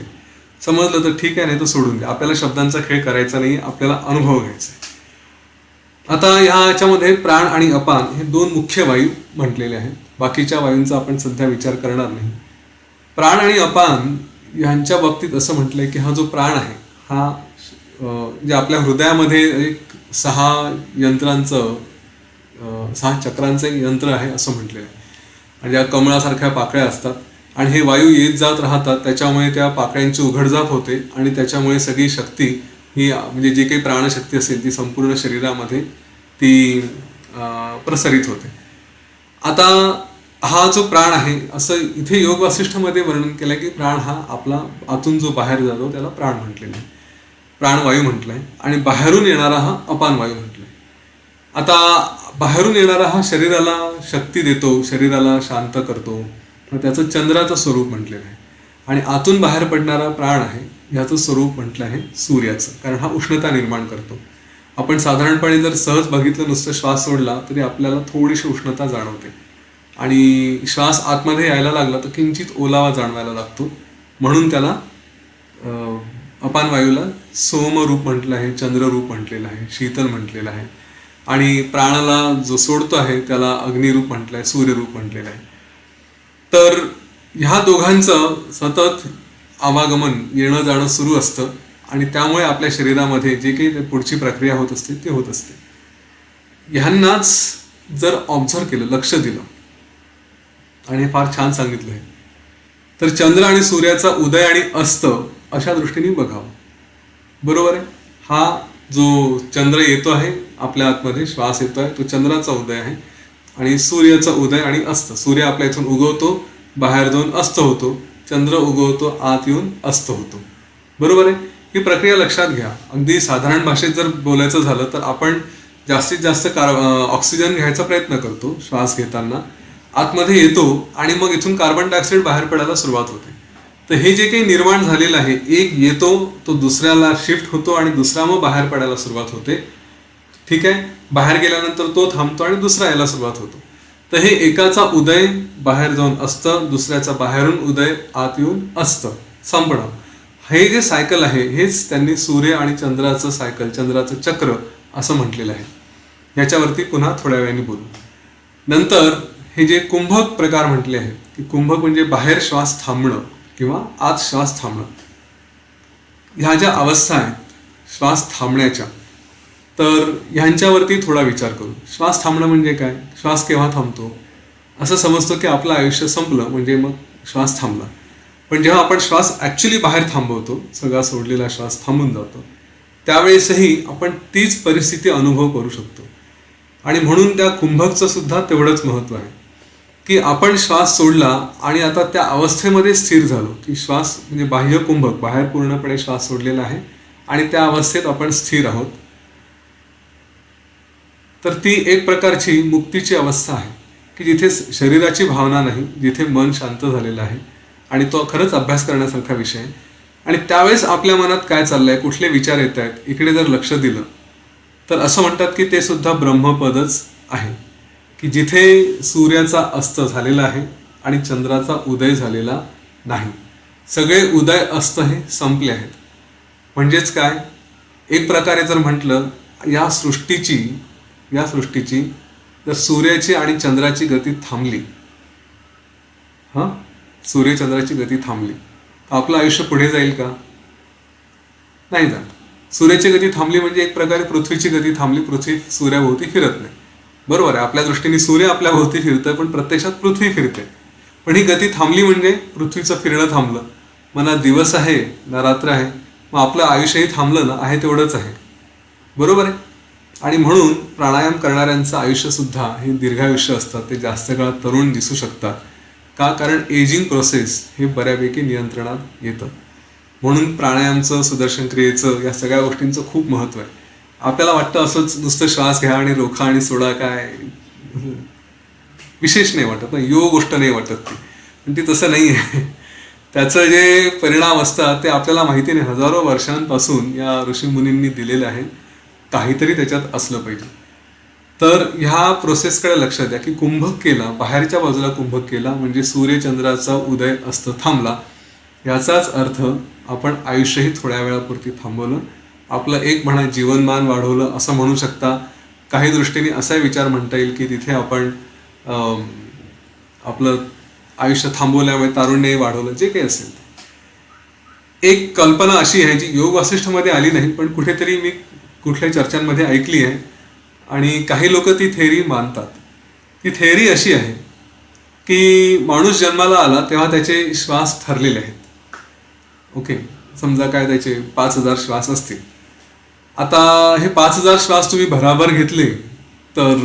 B: समजलं तर ठीक आहे, नाही तर सोडून द्या. आपल्याला शब्दांचा खेळ करायचा नाही, आपल्याला अनुभव घ्यायचा आहे. आता ह्याच्यामध्ये प्राण आणि अपान हे दोन मुख्य वायू म्हटलेले आहेत. बाकीच्या वायूंचा आपण सध्या विचार करणार नाही. प्राण आणि अपान यांच्या बाबतीत असं म्हटलंय की हा जो प्राण आहे हा जे आपल्या हृदयामध्ये एक 6 यंत्रांचं 6 चक्रांचं एक यंत्र आहे असं म्हटलेलं आहे. म्हणजे या कमळासारख्या पाकळ्या असतात आणि हे वायू येत जात राहतात, त्याच्यामुळे त्या पाकळ्यांची उघडझाप होते आणि त्याच्यामुळे सगळी शक्ती ही म्हणजे जी काही प्राणशक्ती असेल ती संपूर्ण शरीरामध्ये ती प्रसारित होते. आता हा जो प्राण आहे असं इथे योग वासिष्ठमध्ये वर्णन केलंय की प्राण हा आपला आतून जो बाहेर जातो त्याला प्राण म्हटलेला आहे, प्राणवायू म्हटलंय, आणि बाहेरून येणारा हा अपान वायू म्हटलाय. आता बाहेरून येणारा हा शरीराला शक्ती देतो, शरीराला शांत करतो, त्याचं चंद्राचं स्वरूप म्हटलेलं आहे. आणि आतून बाहेर पडणारा प्राण आहे ह्याचं स्वरूप म्हटलं आहे सूर्याचं, कारण हा उष्णता निर्माण करतो. आपण साधारणपणे जर सहज बघितलं, नुसतं श्वास सोडला तरी आपल्याला थोडीशी उष्णता जाणवते आणि श्वास आतमध्ये यायला लागला तर किंचित ओलावा जाणवायला लागतो. म्हणून त्याला अपान वायूला सोमरूप म्हटलं आहे, चंद्ररूप म्हटलेलं आहे, शीतल म्हटलेलं आहे. आणि प्राणाला जो सोडतो आहे त्याला अग्निरूप म्हटलं आहे, सूर्यरूप म्हटलेलं आहे. तर ह्या दोघांचं सतत आवागमन, येणं जाणं सुरू असतं आणि त्यामुळे आपल्या शरीरामध्ये जे काही पुढची प्रक्रिया होत असते ते होत असते. ह्यांनाच जर ऑब्झर्व केलं, लक्ष दिलं, आणि हे फार छान सांगितलं आहे, तर चंद्र आणि सूर्याचा उदय आणि अस्त अशा दृष्टीने बघावं. बरोबर आहे. हा जो चंद्र येतो आहे आपल्या आतमध्ये, श्वास येतो आहे, तो चंद्राचा उदय आहे. आणि सूर्याचा उदय आणि अस्त, सूर्य आपल्या इथून उगवतो, बाहेर जाऊन अस्त होतो, चंद्र उगवतो, आत येऊन अस्त होतो. बरोबर आहे. ही प्रक्रिया लक्षात घ्या. अगदी साधारण भाषेत जर बोलायचं झालं तर आपण जास्तीत जास्त ऑक्सिजन घ्यायचा प्रयत्न करतो श्वास घेताना, आतमध्ये येतो आणि मग इथून कार्बन डायऑक्साईड बाहेर पडायला सुरुवात होते. तर हे जे काही निर्माण झालेलं आहे, एक येतो तो दुसऱ्याला शिफ्ट होतो आणि दुसरा मग बाहेर पडायला सुरुवात होते. ठीक आहे. बाहेर गेल्यानंतर तो थांबतो आणि दुसरा यायला सुरुवात होतो. तर हे एकाचा उदय बाहेर जाऊन असतं, दुसऱ्याचा बाहेरून उदय आत येऊन असतं, संपणं, हे जे सायकल आहे हेच त्यांनी सूर्य आणि चंद्राचं सायकल, चंद्राचं चक्र असं म्हटलेलं आहे. याच्यावरती पुन्हा थोड्या वेळाने बोलू. नंतर हे जे कुंभक प्रकार म्हटले आहेत की कुंभक म्हणजे बाहेर श्वास थांबणं किंवा आत श्वास थांबणं, ह्या ज्या अवस्था आहेत श्वास थांबण्याच्या, तर ह्यांच्यावरती थोडा विचार करू. श्वास थांबणं म्हणजे काय? श्वास केव्हा थांबतो? असं समजतो की आपलं आयुष्य संपलं म्हणजे मग श्वास थांबला. पण जेव्हा आपण श्वास ॲक्च्युली बाहेर थांबवतो, सगळा सोडलेला श्वास थांबून जातो, त्यावेळेसही आपण तीच परिस्थिती अनुभव करू शकतो. आणि म्हणून त्या कुंभकचं सुद्धा तेवढंच महत्त्व आहे की आपण श्वास सोडला आणि आता त्या अवस्थेमध्ये स्थिर झालो की श्वास म्हणजे बाह्य कुंभक, बाहेर पूर्णपणे श्वास सोडलेला आहे आणि त्या अवस्थेत आपण स्थिर आहोत. तर ती एक प्रकारची मुक्तीची अवस्था आहे की जिथे शरीराची भावना नाही, जिथे मन शांत झालेलं आहे. आणि तो खरंच अभ्यास करण्यासारखा विषय आहे. आणि त्यावेळेस आपल्या मनात काय चाललंय, कुठले विचार येत आहेत, इकडे जर लक्ष दिलं तर असं म्हणतात की ते सुद्धा ब्रह्मपदच आहे, की जिथे सूर्याचा अस्त झालेला आहे आणि चंद्राचा उदय झालेला नाही. सगळे उदय अस्त हे संपले आहेत. म्हणजेच काय, एक प्रकारे जर म्हटलं, या सृष्टीची जर सूर्याची आणि चंद्राची गती थांबली, सूर्यचंद्राची गती थांबली, तर आपलं आयुष्य पुढे जाईल का? नाही जाणार. सूर्याची गती थांबली म्हणजे एक प्रकारे पृथ्वीची गती थांबली, पृथ्वी सूर्याभोवती फिरत नाही. बरोबर आहे. आपल्या दृष्टीने सूर्य आपल्या भोवती फिरतोय पण प्रत्यक्षात पृथ्वी फिरते. पण ही गती थांबली म्हणजे पृथ्वीचं फिरणं थांबलं, मग ना दिवस आहे ना रात्र आहे, मग आपलं आयुष्यही थांबलं ना, आहे तेवढंच आहे. बरोबर आहे. आणि म्हणून प्राणायाम करणाऱ्यांचं आयुष्य सुद्धा हे दीर्घायुष्य असतात, ते जास्त काळ तरुण दिसू शकतात. का? कारण एजिंग प्रोसेस हे बऱ्यापैकी नियंत्रणात येतं. म्हणून प्राणायामचं, सुदर्शन क्रियेचं, या सगळ्या गोष्टींचं खूप महत्त्व आहे. आपल्याला वाटतं असंच नुसतं श्वास घ्या आणि रोखा आणि सोडा, काय विशेष नाही वाटत ना, योग गोष्ट नाही वाटत ती. पण ती तसं नाही आहे. त्याचं जे परिणाम असतात ते आपल्याला माहिती नाही. हजारो वर्षांपासून या ऋषीमुनींनी दिलेले आहेत. काहीतरी त्याच्यात असलं पाहिजे. तर ह्या प्रोसेसकडे लक्ष द्या की कुंभक केला, बाहेरच्या बाजूला कुंभक केला म्हणजे सूर्यचंद्राचा उदय अस्त थांबला. याचाच अर्थ आपण आयुष्यही थोड्या वेळापुरती थांबवलं, आपलं एक म्हणा जीवनमान वाढवलं असं म्हणू शकता. काही दृष्टीने असाही विचार म्हणता येईल की तिथे आपण आपलं आयुष्य थांबवल्यामुळे तारुण्यही वाढवलं, जे काही असेल. एक कल्पना अशी आहे जी योग वासिष्ठमध्ये आली नाही, पण कुठेतरी मी कुठल्याही चर्चांमध्ये ऐकली आहे आणि काही लोक ती थेअरी मानतात. ती थेअरी अशी आहे की माणूस जन्माला आला तेव्हा त्याचे श्वास ठरलेले आहेत. ओके, समजा काय त्याचे 5,000 श्वास असतील. आता हे 5,000 श्वास तुम्ही भराभर घेतले तर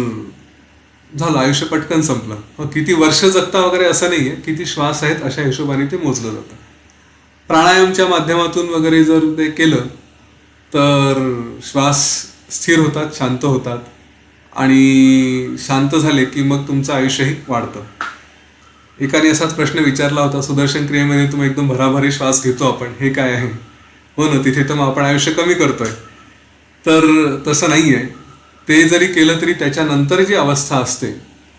B: झालं, आयुष्य पटकन संपलं. किती वर्ष जगता वगैरे असं नाही आहे, किती श्वास आहेत अशा हिशोबाने ते मोजलं जातं. प्राणायामच्या माध्यमातून वगैरे जर ते केलं तर श्वास स्थिर होतात, शांत होतात आणि शांत झाले की मग तुमचं आयुष्यही वाढतं. एकाने असाच प्रश्न विचारला होता, सुदर्शन क्रियेमध्ये तुम्ही एकदम भराभरी श्वास घेतो आपण, हे काय आहे? हो ना, तिथे तर मग आपण आयुष्य कमी करतोय. तर तसं नाही आहे. ते जरी केलं तरी त्याच्यानंतर जी अवस्था असते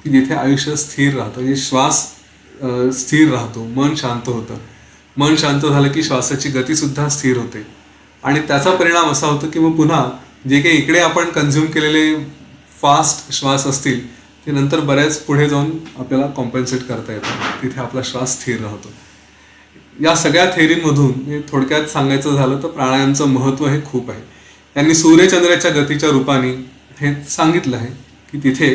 B: की जिथे आयुष्य स्थिर राहतं, म्हणजे श्वास स्थिर राहतो, मन शांत होतं. मन शांत झालं की श्वासाची गतीसुद्धा स्थिर होते आणि त्याचा परिणाम असा होतो की मग पुन्हा जे काही इकडे आपण कन्झ्युम केलेले फास्ट श्वास असतील ते नंतर बऱ्याच पुढे जाऊन आपल्याला कॉम्पेन्सेट करता येतं, तिथे आपला श्वास स्थिर राहतो. या सगळ्या थेअरींमधून थोडक्यात सांगायचं झालं तर प्राणायामचं महत्त्व हे खूप आहे. त्यांनी सूर्यचंद्राच्या गतीच्या रूपाने हे सांगितलं आहे की तिथे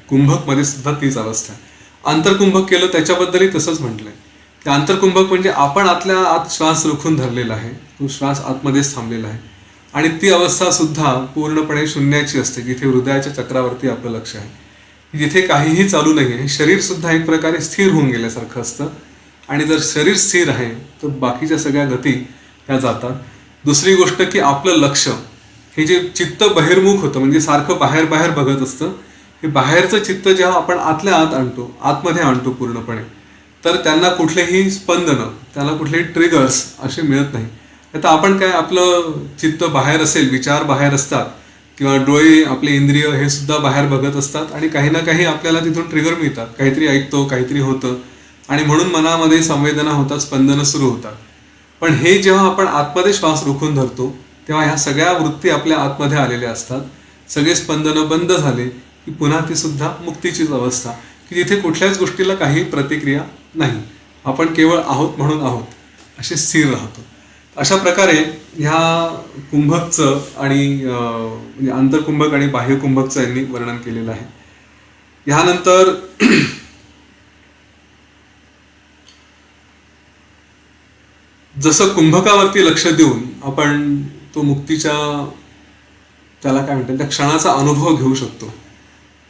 B: कुंभकमध्ये सुद्धा तीच अवस्था आहे. आंतरकुंभक केलं त्याच्याबद्दलही तसंच म्हटलंय की आंतरकुंभक म्हणजे आपण आतल्या आत श्वास रोखून धरलेला आहे, तो श्वास आतमध्येच थांबलेला आहे आणि ती अवस्था सुद्धा पूर्णपणे शून्याची असते, जिथे हृदयाच्या चक्रावरती आपलं लक्ष आहे, जिथे काहीही चालू नाही आहे. शरीर सुद्धा एक प्रकारे स्थिर होऊन गेल्यासारखं असतं आणि जर शरीर स्थिर आहे तर बाकीच्या सगळ्या गती ह्या जातात. दुसरी गोष्ट की आपलं लक्ष हे जे चित्त बहिर्मुख होतं, म्हणजे सारखं बाहेर बाहेर बघत असतं, हे बाहेरचं चित्त जेव्हा आपण आतल्या आत आणतो, आतमध्ये आणतो पूर्णपणे, तर त्यांना कुठलेही स्पंदनं, त्यांना कुठलेही ट्रिगर्स असे मिळत नाही. आता आपण काय, आपलं चित्त बाहेर असेल, विचार बाहेर असतात किंवा डोळे, आपले इंद्रिय हे सुद्धा बाहेर बघत असतात आणि काही ना काही आपल्याला तिथून ट्रिगर मिळतात, काहीतरी ऐकतो, काहीतरी होतं आणि म्हणून मनामध्ये संवेदना होतात, स्पंदनं सुरू होतात. पण हे जेव्हा आपण आतमध्ये श्वास रोखून धरतो तेव्हा ह्या सगळ्या वृत्ती आपल्या आतमध्ये आलेल्या असतात. सगळे स्पंदनं बंद झाले की पुन्हा ती सुद्धा मुक्तीचीच अवस्था की जिथे कुठल्याच गोष्टीला काही प्रतिक्रिया नाही, आपण केवळ आहोत म्हणून आहोत, असे स्थिर राहतो. अशा प्रकारे ह्या कुंभकचं आणि म्हणजे आंतरकुंभक आणि बाह्यकुंभकचं यांनी वर्णन केलेलं आहे. ह्यानंतर जसं कुंभकावरती लक्ष देऊन आपण तो मुक्तीच्या, त्याला काय म्हणतात, त्या क्षणाचा अनुभव घेऊ शकतो,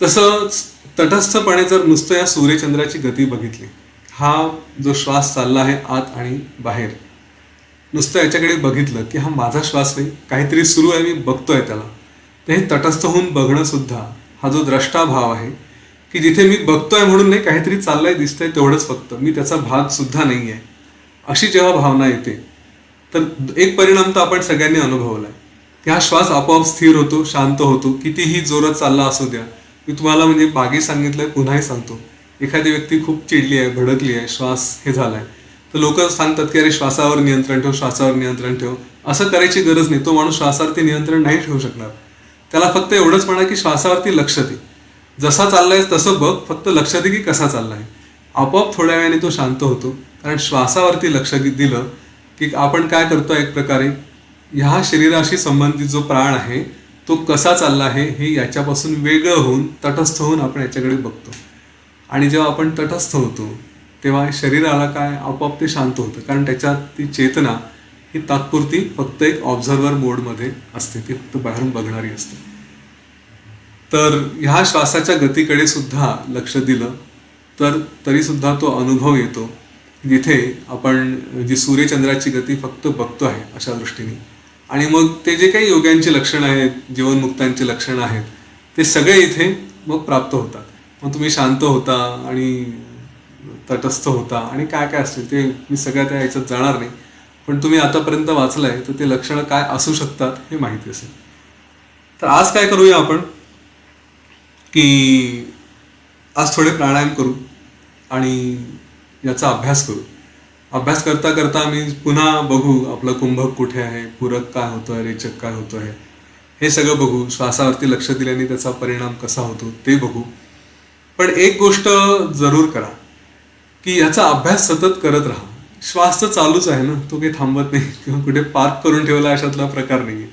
B: तसंच तटस्थपणे जर नुसतं या सूर्यचंद्राची गती बघितली, हा जो श्वास चालला आहे आत आणि बाहेर, नुसतं याच्याकडे बघितलं की हा माझा श्वास नाही, काहीतरी सुरू आहे, मी बघतोय त्याला, तर हे तटस्थ होऊन बघणं सुद्धा हा जो द्रष्टाभाव आहे की जिथे मी बघतोय म्हणून नाही, काहीतरी चाललंय, दिसतंय तेवढंच फक्त, मी त्याचा भाग सुद्धा नाही आहे, अशी जेव्हा भावना येते तर एक परिणाम तर आपण सगळ्यांनी अनुभवलाय की हा श्वास आपोआप स्थिर होतो, शांत होतो. कितीही जोरात चालला असू द्या, मी तुम्हाला म्हणजे मागे सांगितलंय, पुन्हाही सांगतो, एखादी व्यक्ती खूप चिडली आहे, भडकली आहे, श्वास हे झालाय, तर लोक सांगतात की अरे श्वासावर नियंत्रण ठेव, श्वासावर नियंत्रण ठेव. असं करायची गरज नाही. तो माणूस श्वासावरती नियंत्रण नाही ठेवू शकणार. त्याला फक्त एवढंच म्हणा की श्वासावरती लक्ष दे, जसा चाललाय तसं बघ, फक्त लक्ष दे की कसा चाललाय. आपोआप थोड्या वेळाने तो शांत होतो, कारण श्वासावरती लक्ष दिलं की आपण काय करतो, एक प्रकारे ह्या शरीराशी संबंधित जो प्राण आहे तो कसा चालला आहे हे याच्यापासून वेगळं होऊन, तटस्थ होऊन आपण याच्याकडे बघतो. आणि जेव्हा आपण तटस्थ होतो तेव्हा शरीराला काय, आपोआप ते शांत होतं, कारण त्याच्यात ती चेतना ही तात्पुरती फक्त एक ऑब्झर्वर मोडमध्ये असते, ती फक्त बाहेरून बघणारी असते. तर ह्या श्वासाच्या गतीकडे सुद्धा लक्ष दिलं तर तरी सुद्धा तो अनुभव येतो जिथे आपण जी सूर्यचंद्राची गती फक्त बघतो आहे अशा दृष्टीने. आणि मग ते जे काही योग्यांची लक्षणं आहेत, जीवनमुक्तांची लक्षणं आहेत, ते सगळे इथे मग प्राप्त होतात. मग तुम्ही शांत होता आणि तटस्थ होता आणि काय काय असतील ते मी सगळ्या त्या याच्यात जाणार नाही, पण तुम्ही आतापर्यंत वाचलंय तर ते लक्षणं काय असू शकतात हे माहिती असेल. तर आज काय करूया आपण की आज थोडे प्राणायाम करू आणि याचा अभ्यास करू. अभ्यास करता करता आम्ही पुन्हा बघू आपलं कुंभक कुठे आहे, पूरक काय होतो आहे, रेचक काय होतो आहे, हे सगळं बघू. श्वासावरती लक्ष दिल्याने त्याचा परिणाम कसा होतो ते बघू. पण एक गोष्ट जरूर करा की याचा अभ्यास सतत करत राहा. श्वास तर चालूच आहे ना, तो काही थांबत नाही किंवा कुठे पार्क करून ठेवला अशातला प्रकार नाही.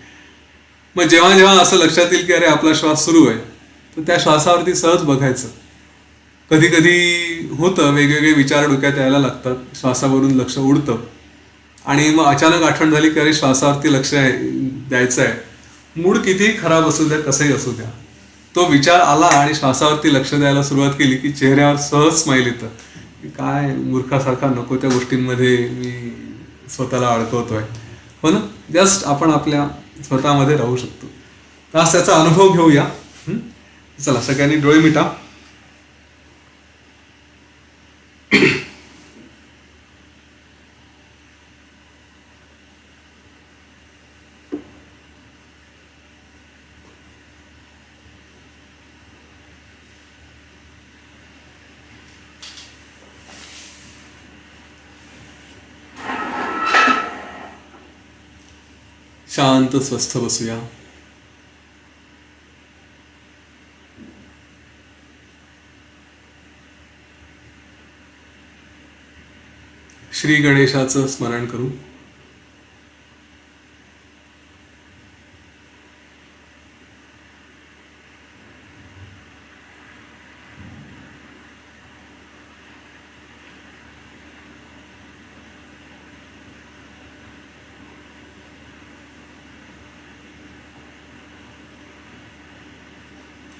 B: मग जेव्हा जेव्हा असं लक्षात येईल की अरे आपला श्वास सुरू आहे, तर त्या श्वासावरती सहज बघायचं. कधी कधी होतं वेगवेगळे विचार डोक्यात यायला लागतात, श्वासावरून लक्ष उडतं आणि मग अचानक आठवण झाली की अरे श्वासावरती लक्ष द्यायचं आहे. मूड कितीही खराब असू द्या, कसंही असू द्या, तो विचार आला आणि श्वासावरती लक्ष द्यायला सुरुवात केली की चेहऱ्यावर सहज स्माईल येतं. काय मूर्खासारखा नको त्या गोष्टींमध्ये मी स्वतःला अडकवतोय. हो ना, जस्ट आपण आपल्या स्वतःमध्ये राहू शकतो. तर आज त्याचा अनुभव घेऊया. चला सगळ्यांनी डोळे मिटा. शांत स्वस्थ बसूया. श्री गणेशाचं स्मरण करू.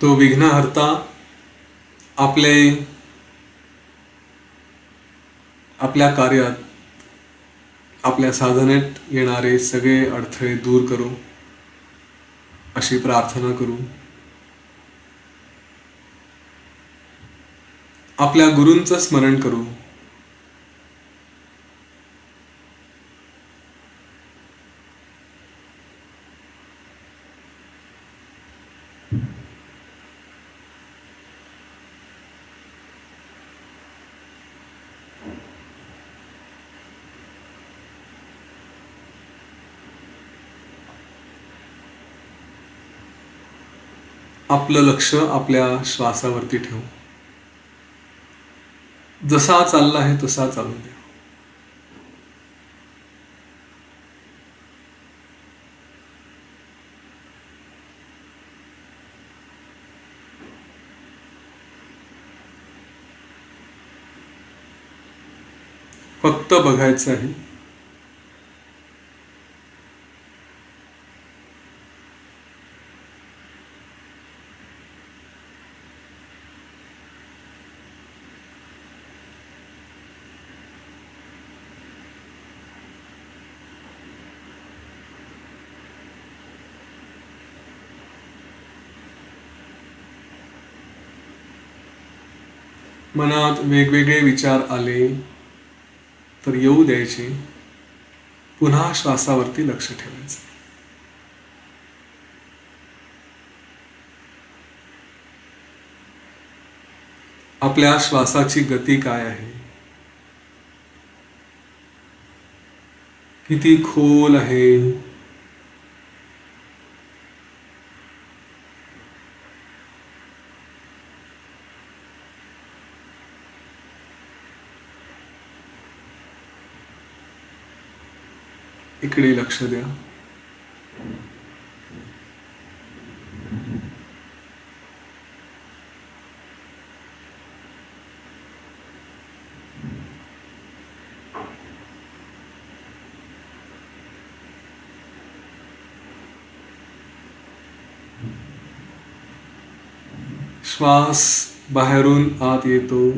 B: तो विघ्नहर्ता आपल्या कार्यात, आपल्या साधनेत येणारे सगळे अडथळे दूर करू अशी प्रार्थना करू. आपल्या गुरूंचं स्मरण करू. आपलं लक्ष आपल्या श्वासावरती ठेवू. जसा चालला आहे तसा चालू द्या. फक्त बघायचं आहे. मनात वेगवेगळे विचार आले तर येऊ द्यायचे. पुन्हा श्वासावरती लक्ष ठेवायचं. आपल्या श्वासाची गती काय आहे, किती खोल आहे, इकडे लक्ष द्या. श्वास बाहेरून आत येतो,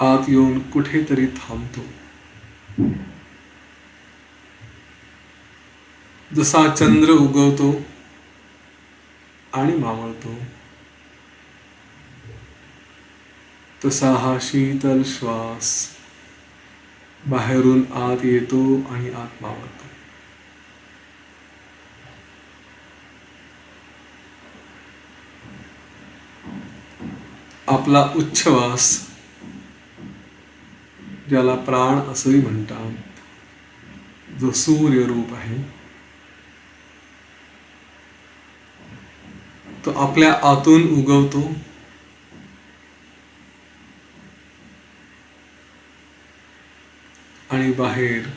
B: आत येऊन कुठेतरी थांबतो. जसा चंद्र उगवतो आणि मावळतो तसा हा शीतल श्वास बाहेरून आत येतो आणि आत मावळतो. आपला उच्छ्वास ज्याला प्राण असंही म्हणतात, जो सूर्य रूप आहे, तो आपल्या आतून उगवतो आणि बाहेर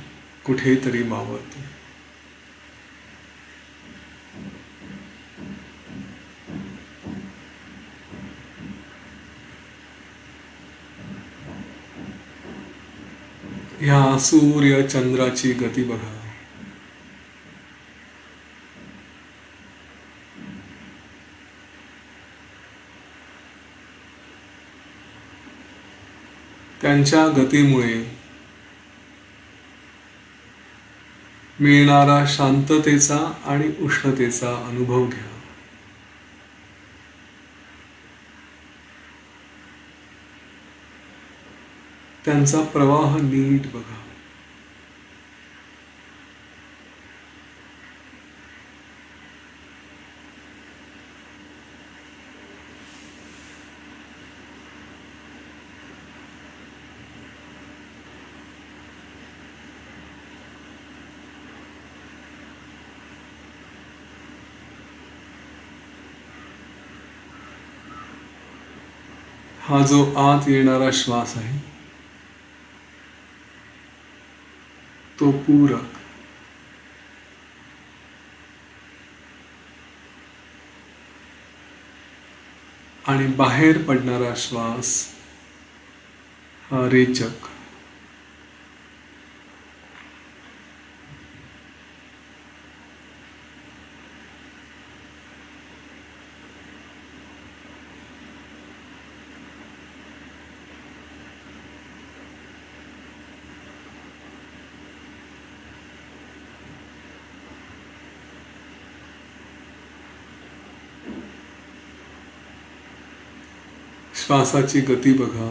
B: कुठेतरी मावळतो. ह्या सूर्य चंद्राची गती बघा. त्यांच्या गतीमुळे मिळणारा शांततेचा आणि उष्णतेचा अनुभव घ्या. त्यांचा प्रवाह नीट बघा. हा जो आत येणारा श्वास आहे, तो पूरक, आणि बाहेर पडणारा श्वास हा रेचक. श्वासाची गती बघा,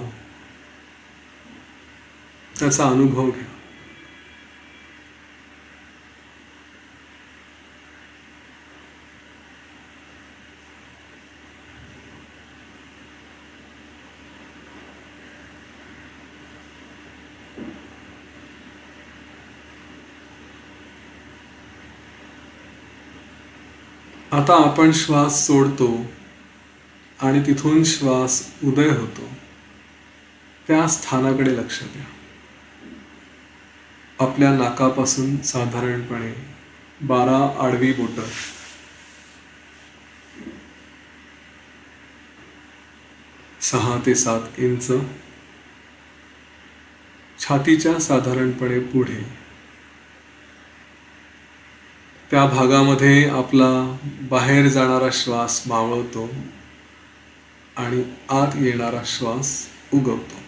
B: त्याचा अनुभव घ्या. आता आपण श्वास सोडतो आणि तिथून श्वास उदय होतो, त्या स्थानाकडे लक्ष द्या. आपल्या नाकापासून साधारणपणे 12 आडवी बोटं, 6 ते 7 इंच छातीच्या साधारणपणे पुढे, त्या भागामध्ये आपला बाहेर जाणारा श्वास मावळतो आणि आत येणारा श्वास उगवतो.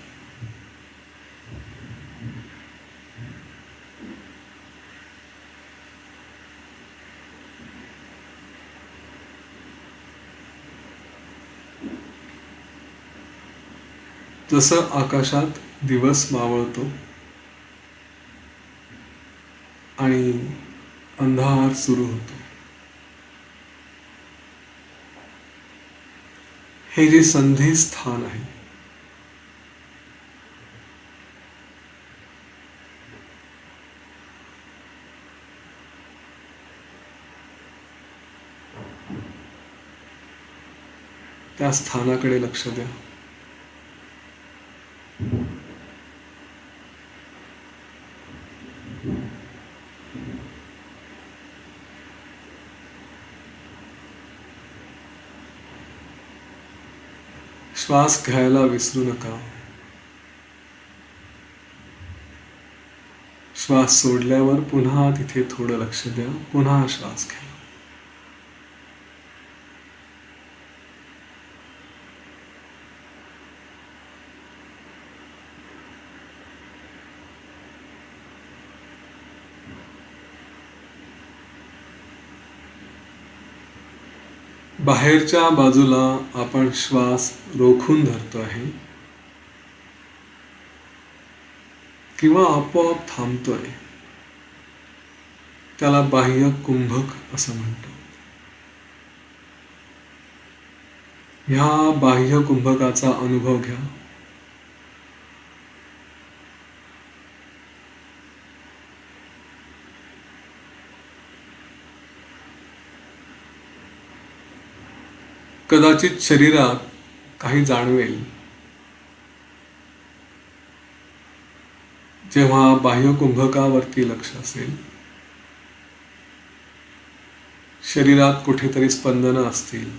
B: जसं आकाशात दिवस मावळतो आणि अंधार सुरू होतो, हे जे संधी स्थान आहे, त्या स्थानाकडे लक्ष द्या. श्वास घ्यायला विसरू नका. श्वास सोडल्यावर पुन्हा तिथे थोडं लक्ष द्या. पुन्हा श्वास घ्या. बाहेरच्या बाजूला आपण श्वास रोखून धरतो आहे किंवा आपोआप थांबतोय, त्याला बाह्य कुंभक असं म्हणतो. ह्या बाह्य कुंभकाचा अनुभव घ्या. कदाचित शरीरात काही जाणवेल जेव्हा बाह्य कुंभकावरती लक्ष असेल. शरीरात कुठेतरी स्पंदनं असतील,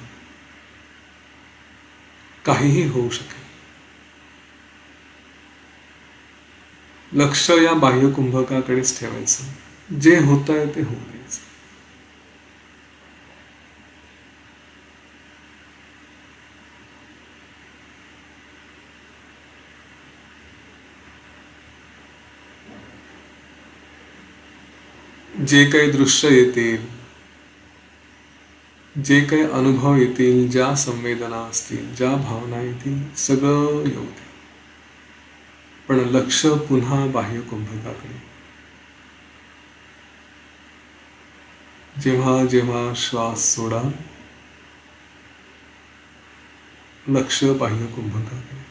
B: काहीही होऊ शकेल. लक्ष या बाह्य कुंभकाकडेच ठेवायचं. जे होतंय ते होऊ द्यायचं. जे काही दृश्य येतील, जे काही अनुभव येतील, ज्या संवेदना असतील, ज्या भावना येतील, सगळं येऊ दे. पण लक्ष पुन्हा बाह्य कुंभकाकडे. जेव्हा जेव्हा श्वास सोडा, लक्ष बाह्य कुंभकाकडे.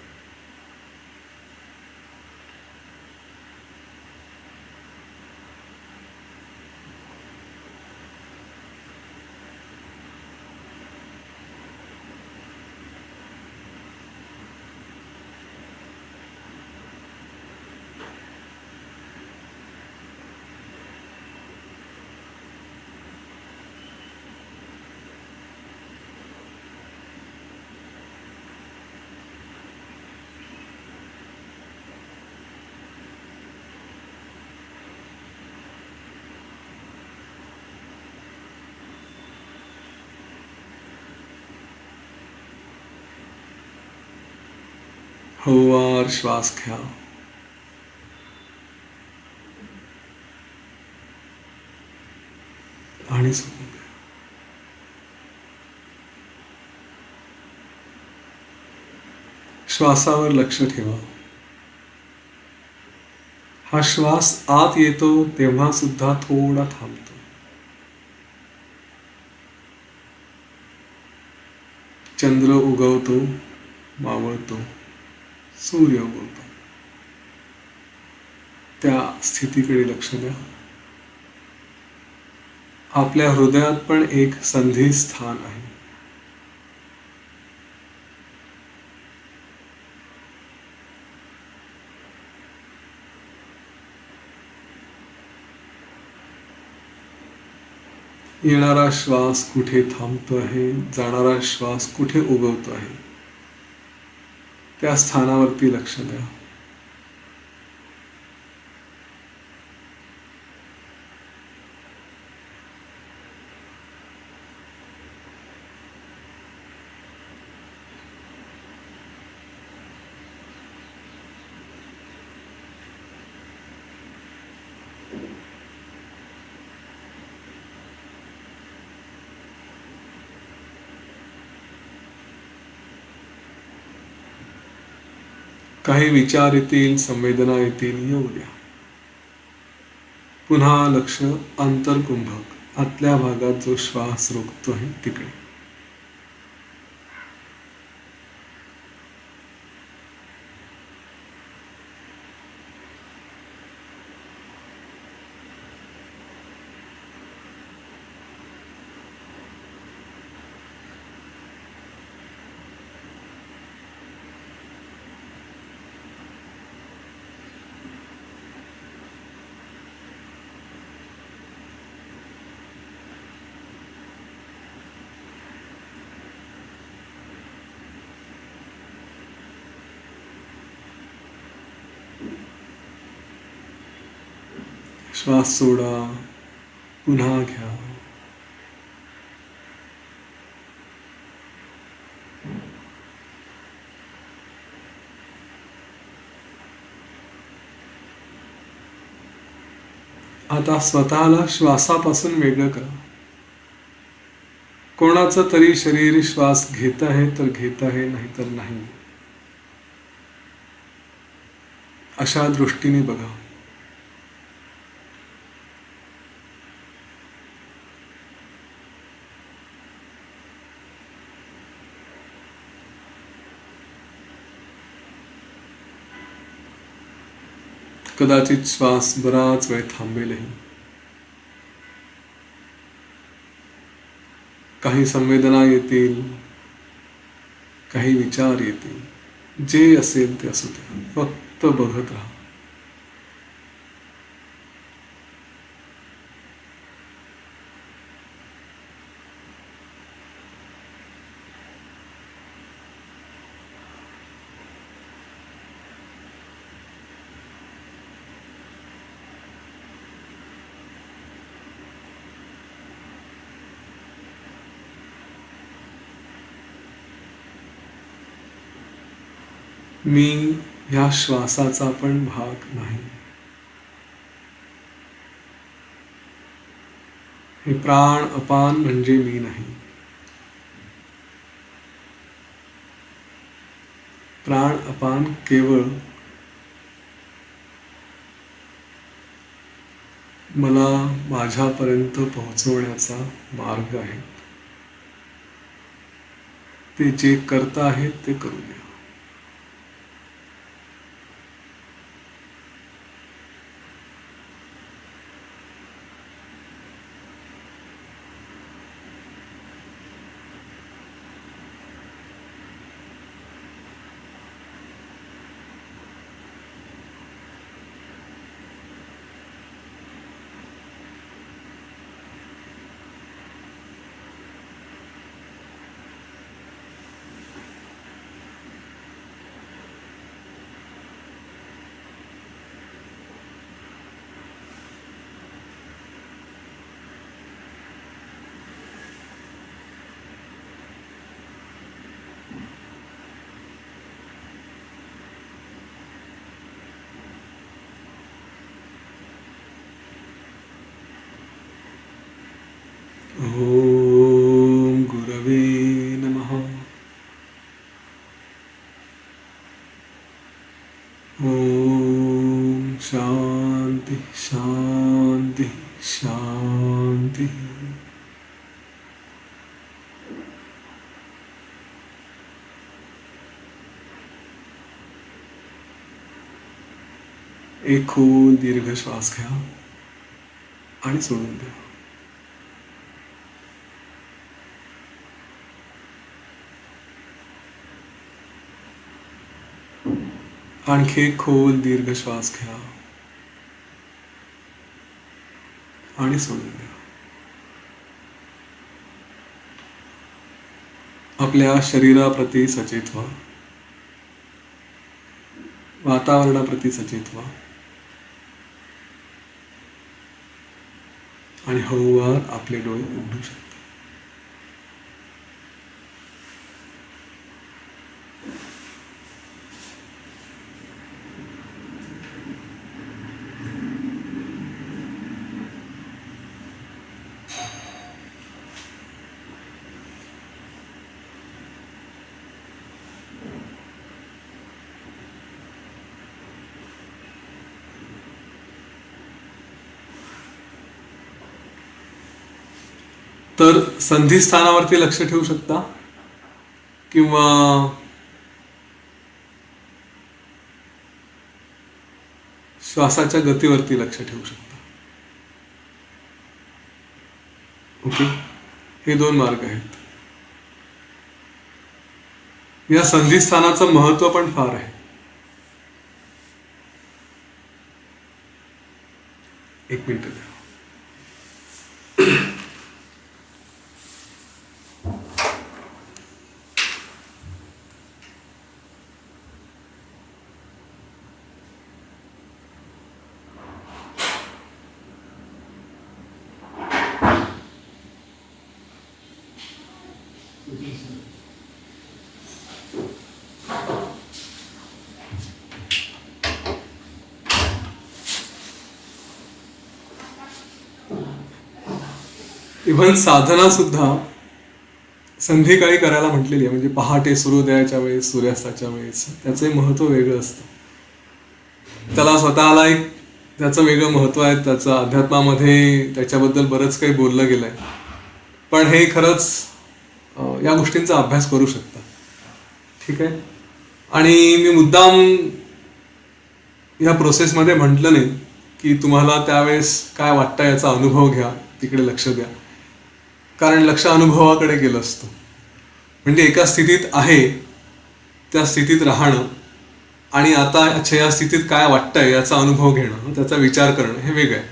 B: हळूवार श्वास घ्या आणि सोडून द्या. श्वासावर लक्ष ठेवा. हा श्वास आत येतो तेव्हा सुद्धा थोडा थांबतो. चंद्र उगवतो, मावळतो, सूर्य उगवतो. त्या स्थितीकडे लक्ष द्या. आपल्या हृदयात पण एक संधी स्थान आहे. येणारा श्वास कुठे थांबतो आहे, जाणारा श्वास कुठे उगवतो आहे, त्या स्थानावरती लक्ष द्या. काही विचार येतील, संवेदना येतील, येऊ द्या. पुन्हा लक्ष अंतर्कुंभक, आतल्या भागात जो श्वास रोखतो आहे तिकडे. श्वास सोडा, पुन्हा घ्या. आता स्वतःला श्वासापासून वेगळं करा. कोणाचं तरी शरीर श्वास घेत आहे तर घेत आहे, नाही तर नाही, अशा दृष्टीने बघा. कदाचित श्वास बराच वेळ थांबेलही. काही संवेदना येतील, काही विचार येतील, जे असेल ते असू दे, फक्त बघत राहा. मी ह्या श्वासाचा पण भाग नाही. हे प्राण अपान म्हणजे मी नाही. प्राण अपान केवळ मला माझ्यापर्यंत पोहोचवण्याचा मार्ग आहे. ते जे करता आहेत ते करू द्या. ओम गुरवे नमः. ओम शांती शांती शांती. एक खोल दीर्घ श्वास घ्या आणि सोडून द्या. आणखी एक खोल दीर्घ श्वास घ्या आणि सोडून द्या. आपल्या शरीराप्रती सचेत व्हा, वातावरणाप्रती सचेत व्हा आणि हळूवार आपले डोळे उघडू शकता. तर संधिस्थानावरती लक्ष ठेवू शकता किंवा श्वासाच्या गतीवरती लक्ष ठेवू शकता. ओके, हे दोन मार्ग आहेत. या संधिस्थानाचं महत्व पण फार आहे. एक मिनिट द्या. इव्हन साधना सुद्धा संध्याकाळी करायला म्हटलेली आहे. म्हणजे पहाटे सूर्योदयाच्या वेळेस, सूर्यास्ताच्या वेळेस त्याचे महत्व वेगळं असतं. त्याला स्वतःला एक त्याचं वेगळं महत्व आहे. त्याचं अध्यात्मामध्ये त्याच्याबद्दल बरंच काही बोललं गेलंय. पण हे खरंच या गोष्टींचा अभ्यास करू शकता. ठीक आहे. आणि मी मुद्दाम या प्रोसेसमध्ये म्हटलं नाही की तुम्हाला त्यावेळेस काय वाटतं याचा अनुभव घ्या, तिकडे लक्ष द्या. कारण लक्ष अनुभवाकडे गेलं असतं. म्हणजे एका स्थितीत आहे त्या स्थितीत राहणं आणि आता अच्छा या स्थितीत काय वाटतंय याचा अनुभव घेणं, त्याचा विचार करणं हे वेगळं आहे.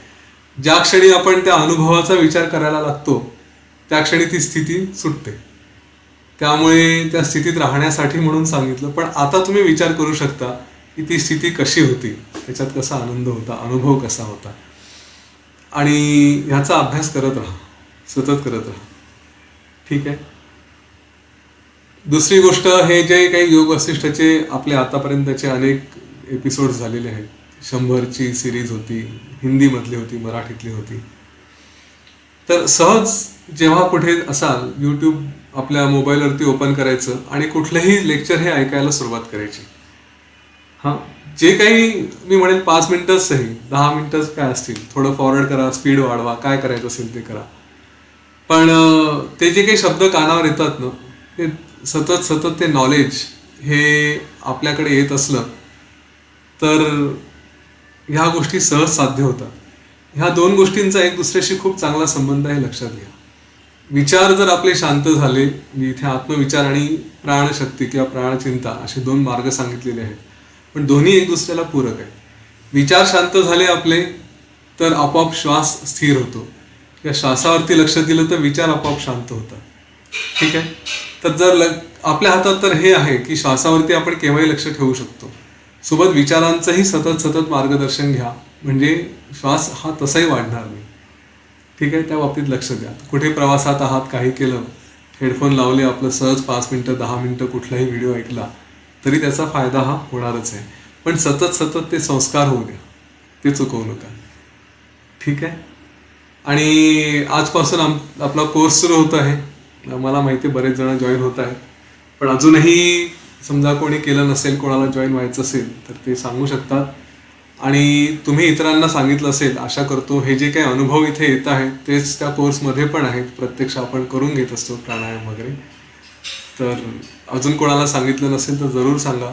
B: ज्या क्षणी आपण त्या अनुभवाचा विचार करायला लागतो त्या क्षणी ती स्थिती सुटते. त्यामुळे त्या स्थितीत राहण्यासाठी म्हणून सांगितलं. पण आता तुम्ही विचार करू शकता की ती स्थिती कशी होती, त्याच्यात कसा आनंद होता, अनुभव कसा होता, आणि ह्याचा अभ्यास करत राहा, सतत करत राहा. ठीक आहे. दुसरी गोष्ट, हे जे काही योग वसिष्ठचे आपले आतापर्यंतचे अनेक एपिसोड्स झालेले आहेत, 100ची सिरीज होती, हिंदीमधली होती, मराठीतली होती. तर सहज जेव्हा कुठे असाल, यूट्यूब आपल्या मोबाईलवरती ओपन करायचं आणि कुठलंही लेक्चर हे ऐकायला सुरुवात करायची. हां, जे काही मी म्हणेल 5 मिनिटंच सही, 10 मिनिटंच काय असतील, थोडं फॉरवर्ड करा, स्पीड वाढवा, काय करायचं असेल ते करा. पण ते जे काही शब्द कानावर येतात ना, ते सतत सतत ते नॉलेज हे आपल्याकडे येत असलं तर ह्या गोष्टी सहज साध्य होतात. ह्या दोन गोष्टींचा एक दुसऱ्याशी खूप चांगला संबंध आहे, लक्षात घ्या. विचार जर आपले शांत झाले, मी इथे आत्मविचार आणि प्राणशक्ती किंवा प्राणचिंता असे 2 मार्ग सांगितलेले आहेत, पण दोन्ही एक दुसऱ्याला पूरक आहेत. विचार शांत झाले आपले तर आपोआप श्वास स्थिर होतो, या श्वासावरती लक्ष दिलं तर विचार आपोआप शांत होतात. ठीक आहे. तर जर आपल्या हातात तर हे आहे की श्वासावरती आपण केव्हाही लक्ष ठेवू शकतो, सोबत विचारांचंही सतत सतत मार्गदर्शन घ्या, म्हणजे श्वास हा तसाही वाढणार नाही. ठीक आहे. त्या बाबतीत लक्ष द्या. कुठे प्रवासात आहात, काही केलं, हेडफोन लावले, आपलं सहज 5 मिनिटं 10 मिनिटं कुठलाही व्हिडिओ ऐकला तरी त्याचा फायदा हा होणारच आहे. पण सतत सतत ते संस्कार होऊ द्या, ते चुकवू नका. ठीक आहे. आणि आजपासून आपला कोर्स सुरू होत आहे. मला माहिती आहे बरेच जण जॉईन होत आहेत, पण अजूनही समजा कोणी केलं नसेल, कोणाला जॉईन व्हायचं असेल तर ते सांगू शकतात. आणि तुम्ही इतरांना सांगितलं असेल, आशा करतो हे जे काही अनुभव इथे येत आहेत तेच त्या कोर्समध्ये पण आहेत, प्रत्यक्ष आपण करून घेत असतो प्राणायाम वगैरे. तर अजून कोणाला सांगितलं नसेल तर जरूर सांगा,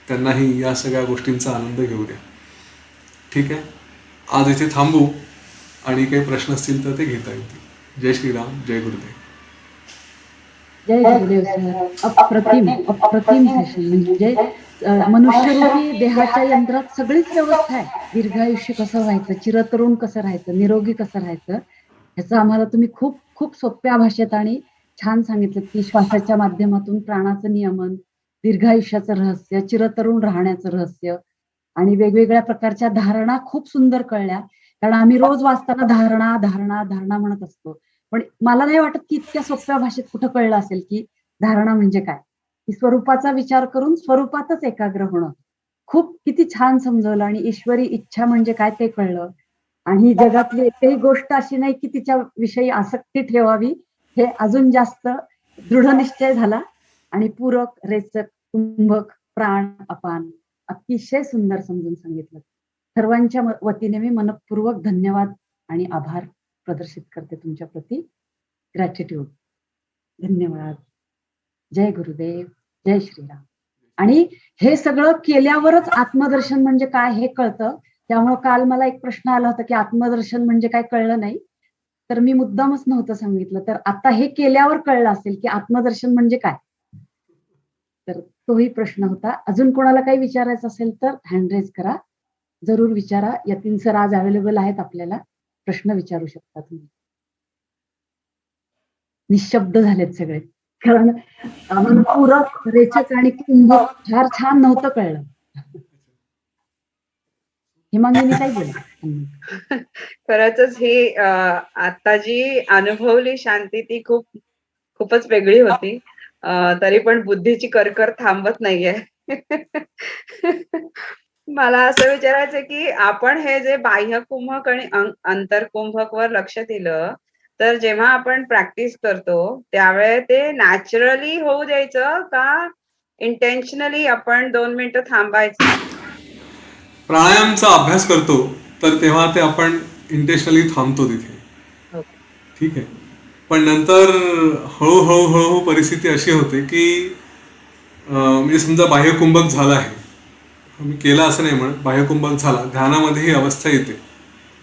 B: त्यांनाही या सगळ्या गोष्टींचा आनंद घेऊ द्या. ठीक आहे. आज इथे थांबू आणि काही प्रश्न असतील तर ते घेता येतील. जय श्रीराम, जय गुरुदेव.
A: जय गुरुदेव सर. अप्रतिम अप्रतिम सेशन. म्हणजे मनुष्यरूपी देहाच्या यंत्रात सगळीच व्यवस्था आहे. दीर्घायुष्य कसं व्हायचं, चिरतरुण कसं राहायचं, निरोगी कसं राहायचं, ह्याचं आम्हाला तुम्ही खूप खूप सोप्या भाषेत आणि छान सांगितलं की श्वासाच्या माध्यमातून प्राणाचं नियमन, दीर्घायुष्याचं रहस्य, चिरतरुण राहण्याचं रहस्य, आणि वेगवेगळ्या प्रकारच्या धारणा खूप सुंदर कळल्या. कारण आम्ही रोज वाचताना धारणा धारणा धारणा म्हणत असतो, पण मला नाही वाटत की इतक्या सोप्या भाषेत कुठं कळलं असेल की धारणा म्हणजे काय. की स्वरूपाचा विचार करून स्वरूपातच एकाग्र होणं, खूप किती छान समजवलं. आणि ईश्वरी इच्छा म्हणजे काय ते कळलं. आणि जगातली एकही गोष्ट अशी नाही की तिच्या विषयी आसक्ती ठेवावी, हे अजून जास्त दृढ निश्चय झाला. आणि पूरक, रेचक, कुंभक, प्राण, अपान अतिशय सुंदर समजून सांगितलं. सर्वांच्या वतीने मी मनपूर्वक धन्यवाद आणि आभार प्रदर्शित करते तुमच्या प्रती. ग्रॅटिट्यूड. धन्यवाद. जय गुरुदेव, जय श्रीराम. आणि हे सगळं केल्यावरच आत्मदर्शन म्हणजे काय हे कळतं. त्यामुळे काल मला एक प्रश्न आला होता की आत्मदर्शन म्हणजे काय कळलं नाही, तर मी मुद्दामच नव्हतं सांगितलं. तर आता हे केल्यावर कळलं असेल की आत्मदर्शन म्हणजे काय. तर तोही प्रश्न होता. अजून कोणाला काही विचारायचं असेल तर हँड रेज करा, जरूर विचारा. यतीन सर आज अवेलेबल आहेत, आपल्याला प्रश्न विचारू शकता तुम्ही. निशब्द झालेत सगळे, कारण आम्हाला पूरक, रेचक आणि कुंभक फार छान नव्हतं कळलं. हिमांगिनी काय बोला.
C: खरंच ही आता जी अनुभवली शांती ती खूपच वेगळी होती. तरी पण बुद्धीची करकर थांबत नाहीये. मला असं विचारायचं की आपण हे जे बाह्य कुंभक आणि अंतर्कुंभक वर लक्ष दिलं, तर जेव्हा आपण प्रॅक्टिस करतो त्यावेळेस ते नॅचरली होऊ द्यायचं का इंटेन्शनली आपण 2 मिनिटं थांबायचं?
B: प्राणायामचा अभ्यास करतो तर तेव्हा ते आपण इंटेन्शनली थांबतो तिथे. ठीक आहे. पण नंतर हळूहळू हळूहळू परिस्थिती अशी होते की म्हणजे समजा बाह्यकुंभक झाला आहे, मी केला असं नाही म्हणत, बाह्यकुंभक झाला, ध्यानामध्ये ही अवस्था येते,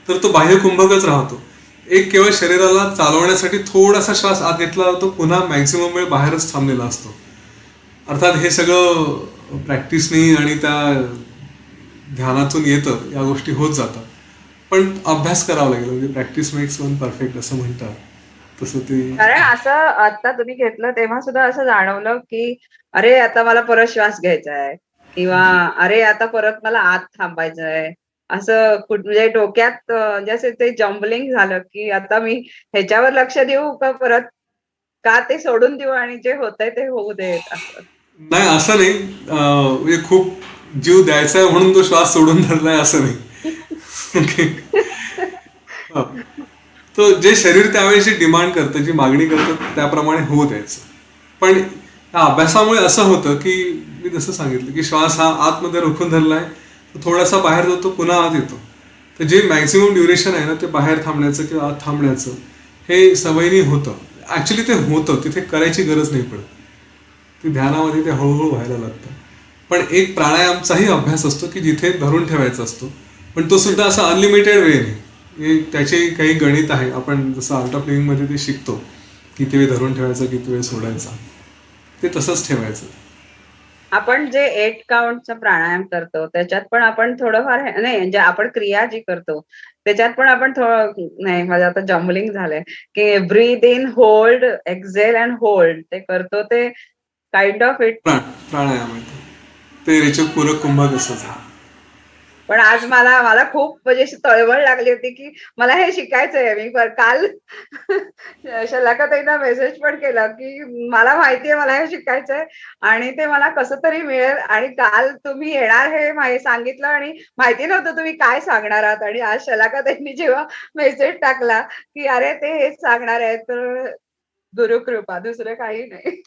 B: तर तो बाह्यकुंभकच राहतो. एक केवळ शरीराला चालवण्यासाठी थोडासा श्वास आत घेतला जातो, पुन्हा मॅक्झिमम वेळ बाहेरच थांबलेला असतो. अर्थात हे सगळं प्रॅक्टिसनी आणि त्या ध्यानातून येतं, या गोष्टी होत जातात. पण अभ्यास करावा लागेल, म्हणजे प्रॅक्टिस मेक्स वन परफेक्ट असं म्हणतात, तसं ते.
C: कारण असं आता तुम्ही घेतलं तेव्हा सुद्धा असं जाणवलं की अरे आता मला परत श्वास घ्यायचा आहे किंवा अरे आता परत मला आत थांबायचं आहे. असं म्हणजे डोक्यात जसे ते जम्बलिंग झालं की आता मी ह्याच्यावर लक्ष देऊ का परत, का ते सोडून देऊ आणि जे होतंय ते होऊ देत असं.
B: नाही, असं नाही. म्हणजे खूप जीव द्यायचा आहे म्हणून तो श्वास सोडून धरलाय असं नाही. ओके. तो जे शरीर त्यावेळेची डिमांड करतं, जी मागणी करतं त्याप्रमाणे होऊ द्यायचं. पण त्या अभ्यासामुळे असं होतं की मी जसं सांगितलं की श्वास हा आतमध्ये रोखून धरलाय, तो थोडासा बाहेर जातो, पुन्हा आत येतो. तर जे मॅक्झिमम ड्युरेशन आहे ना, ते बाहेर थांबण्याचं किंवा आत थांबण्याचं हे सवयीने होतं. ऍक्च्युली ते होतं, तिथे करायची गरज नाही पडत. ते ध्यानामध्ये ते हळूहळू व्हायला लागतं. पण एक प्राणायामचाही अभ्यास असतो की जिथे धरून ठेवायचा असतो, पण तो सुद्धा असा अनलिमिटेड वे नाही. त्याचे काही गणित आहे, आपण जसं आर्ट ऑफ लिव्हिंग मध्ये ते शिकतो, किती वेळ धरून ठेवायचा, किती वेळ सोडायचा, ते तसंच ठेवायचं.
C: आपण जे 8 काउंटचा प्राणायाम करतो त्याच्यात पण आपण थोडंफार नाही, म्हणजे आपण क्रिया जी करतो त्याच्यात पण आपण थोडं, नाही माझं आता जम्बलिंग झालंय की breath in, hold, exhale and hold ते करतो, ते काइंड ऑफ इट.
B: प्राणायाम आहे ते रेचक पूरक कुंभक असंच आहे.
C: पण आज मला मला खूप म्हणजे अशी तळमळ लागली होती की मला हे शिकायचंय. मी काल शलाकाताईंना मेसेज पण केला की मला माहितीये मला हे शिकायचंय आणि ते मला कसं तरी मिळेल, आणि काल तुम्ही येणार हे सांगितलं आणि माहिती नव्हतं तुम्ही काय सांगणार आहात, आणि आज शलाकाताईंनी जेव्हा मेसेज टाकला की अरे ते हेच सांगणार आहे, तर गुरुकृपा, दुसरं काही नाही.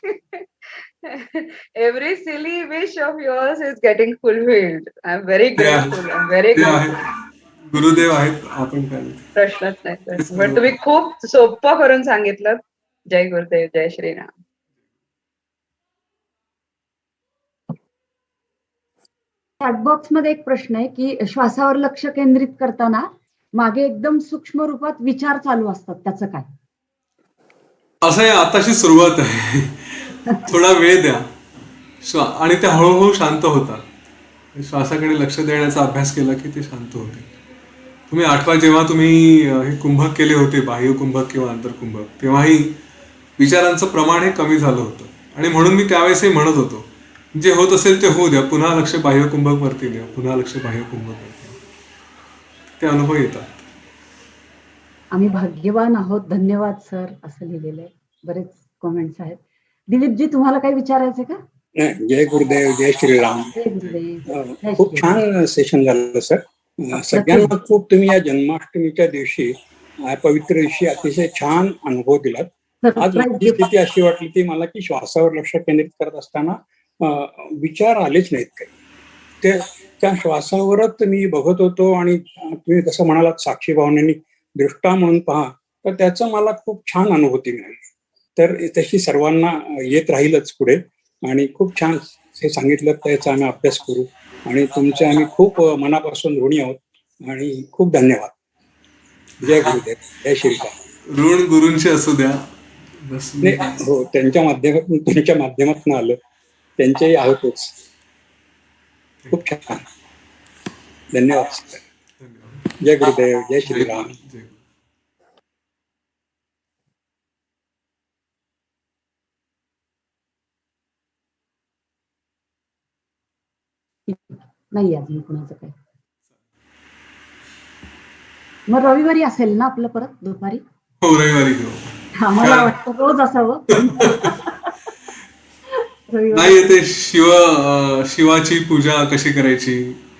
C: Every silly wish of yours is getting fulfilled. I'm very
B: ते आहे,
C: grateful. I'm very
B: ते आहे.
C: grateful.
B: गुरुदेव आहेत, आपण काय ते.
C: प्रश्नच नाही
B: तेच
C: प्रश्न. पण तुम्ही
B: बरोबर.
C: खूप सोपं करून सांगितलं. जय गुरुदेव, जय श्रीराम.
A: चॅटबॉक्स मध्ये एक प्रश्न आहे की श्वासावर लक्ष केंद्रित करताना मागे एकदम सूक्ष्म रूपात विचार चालू असतात, त्याचं काय?
B: असं आहे, आताशी सुरुवात आहे. थोडा वेळ द्या, आणि ते हळूहळू शांत होतात. श्वासाकडे लक्ष देण्याचा अभ्यास केला की ते शांत होते. तुम्ही आठवा, जेव्हा तुम्ही हे कुंभक केले होते, बाह्य कुंभक किंवा आंतरकुंभक, तेव्हाही विचारांचं प्रमाण हे कमी झालं होतं. आणि म्हणून मी त्यावेळेसही म्हणत होतो, जे होत असेल ते होऊ द्या, पुन्हा लक्ष बाह्य कुंभक वरती द्या, पुन्हा लक्ष बाह्य कुंभक वरती द्या. ते अनुभव येतात.
A: आम्ही भाग्यवान आहोत, धन्यवाद सर, असं लिहिलेलं आहे. बरेच कमेंट्स आहेत. दिलीपजी, तुम्हाला काही विचारायचं का?
D: जय गुरुदेव, जय श्रीराम.
A: जय गुरुदेव, जय
D: खूप
A: श्रीराम.
D: छान सेशन झालं सर. सगळ्यांना खूप तुम्ही या जन्माष्टमीच्या दिवशी पवित्र दिवशी अतिशय छान अनुभव दिलात. आज माझी स्थिती अशी वाटली ती मला की श्वासावर लक्ष केंद्रित करत असताना विचार आलेच नाहीत काही. त्या श्वासावरच मी बघत होतो, आणि तुम्ही कसं म्हणालात साक्षी भावनेनी दृष्टा म्हणून पहा, तर त्याचं मला खूप छान अनुभूती मिळाली. तर तशी सर्वांना येत राहीलच पुढे, आणि खूप छान हे सांगितलं, त्याचा आम्ही अभ्यास करू, आणि तुमचे आम्ही खूप मनापासून ऋणी आहोत, आणि खूप धन्यवाद. जय गुरुदेव, जय श्रीराम.
B: ऋण गुरूंचे असू द्या.
D: हो, त्यांच्या माध्यमातून, तुमच्या माध्यमातून आलं, त्यांच्याही आहोतच. खूप छान, धन्यवाद. जय गुरुदेव, जय श्रीराम.
A: नाही अजून कुणाचं काही. मग रविवारी असेल ना आपलं परत दुपारी?
B: हो, रविवारी घेऊ.
A: आम्हाला वाटतं रोज असावं.
B: नाही, ते शिवाची पूजा कशी करायची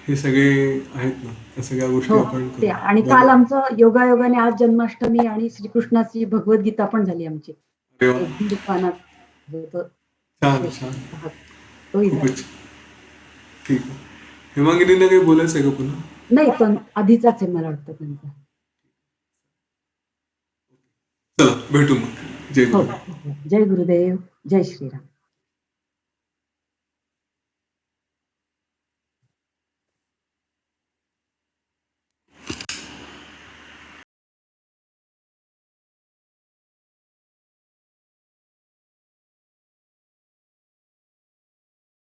B: हे सगळे आहेत ना, त्या सगळ्या गोष्टी आपण
A: करू. आणि काल आमचं योगायोगाने आज जन्माष्टमी आणि श्रीकृष्णाची भगवद्गीता पण झाली आमची. दुकानात
B: छान छान, खूपच ठीक आहे. हेमांगिनीला काही बोलायचं आहे का पुन्हा?
A: नाही, पण आधीचाच आहे मला वाटतं त्यांचा.
B: चला भेटू मग. जय गुरुदेव,
A: जय गुरुदेव, जय श्रीराम.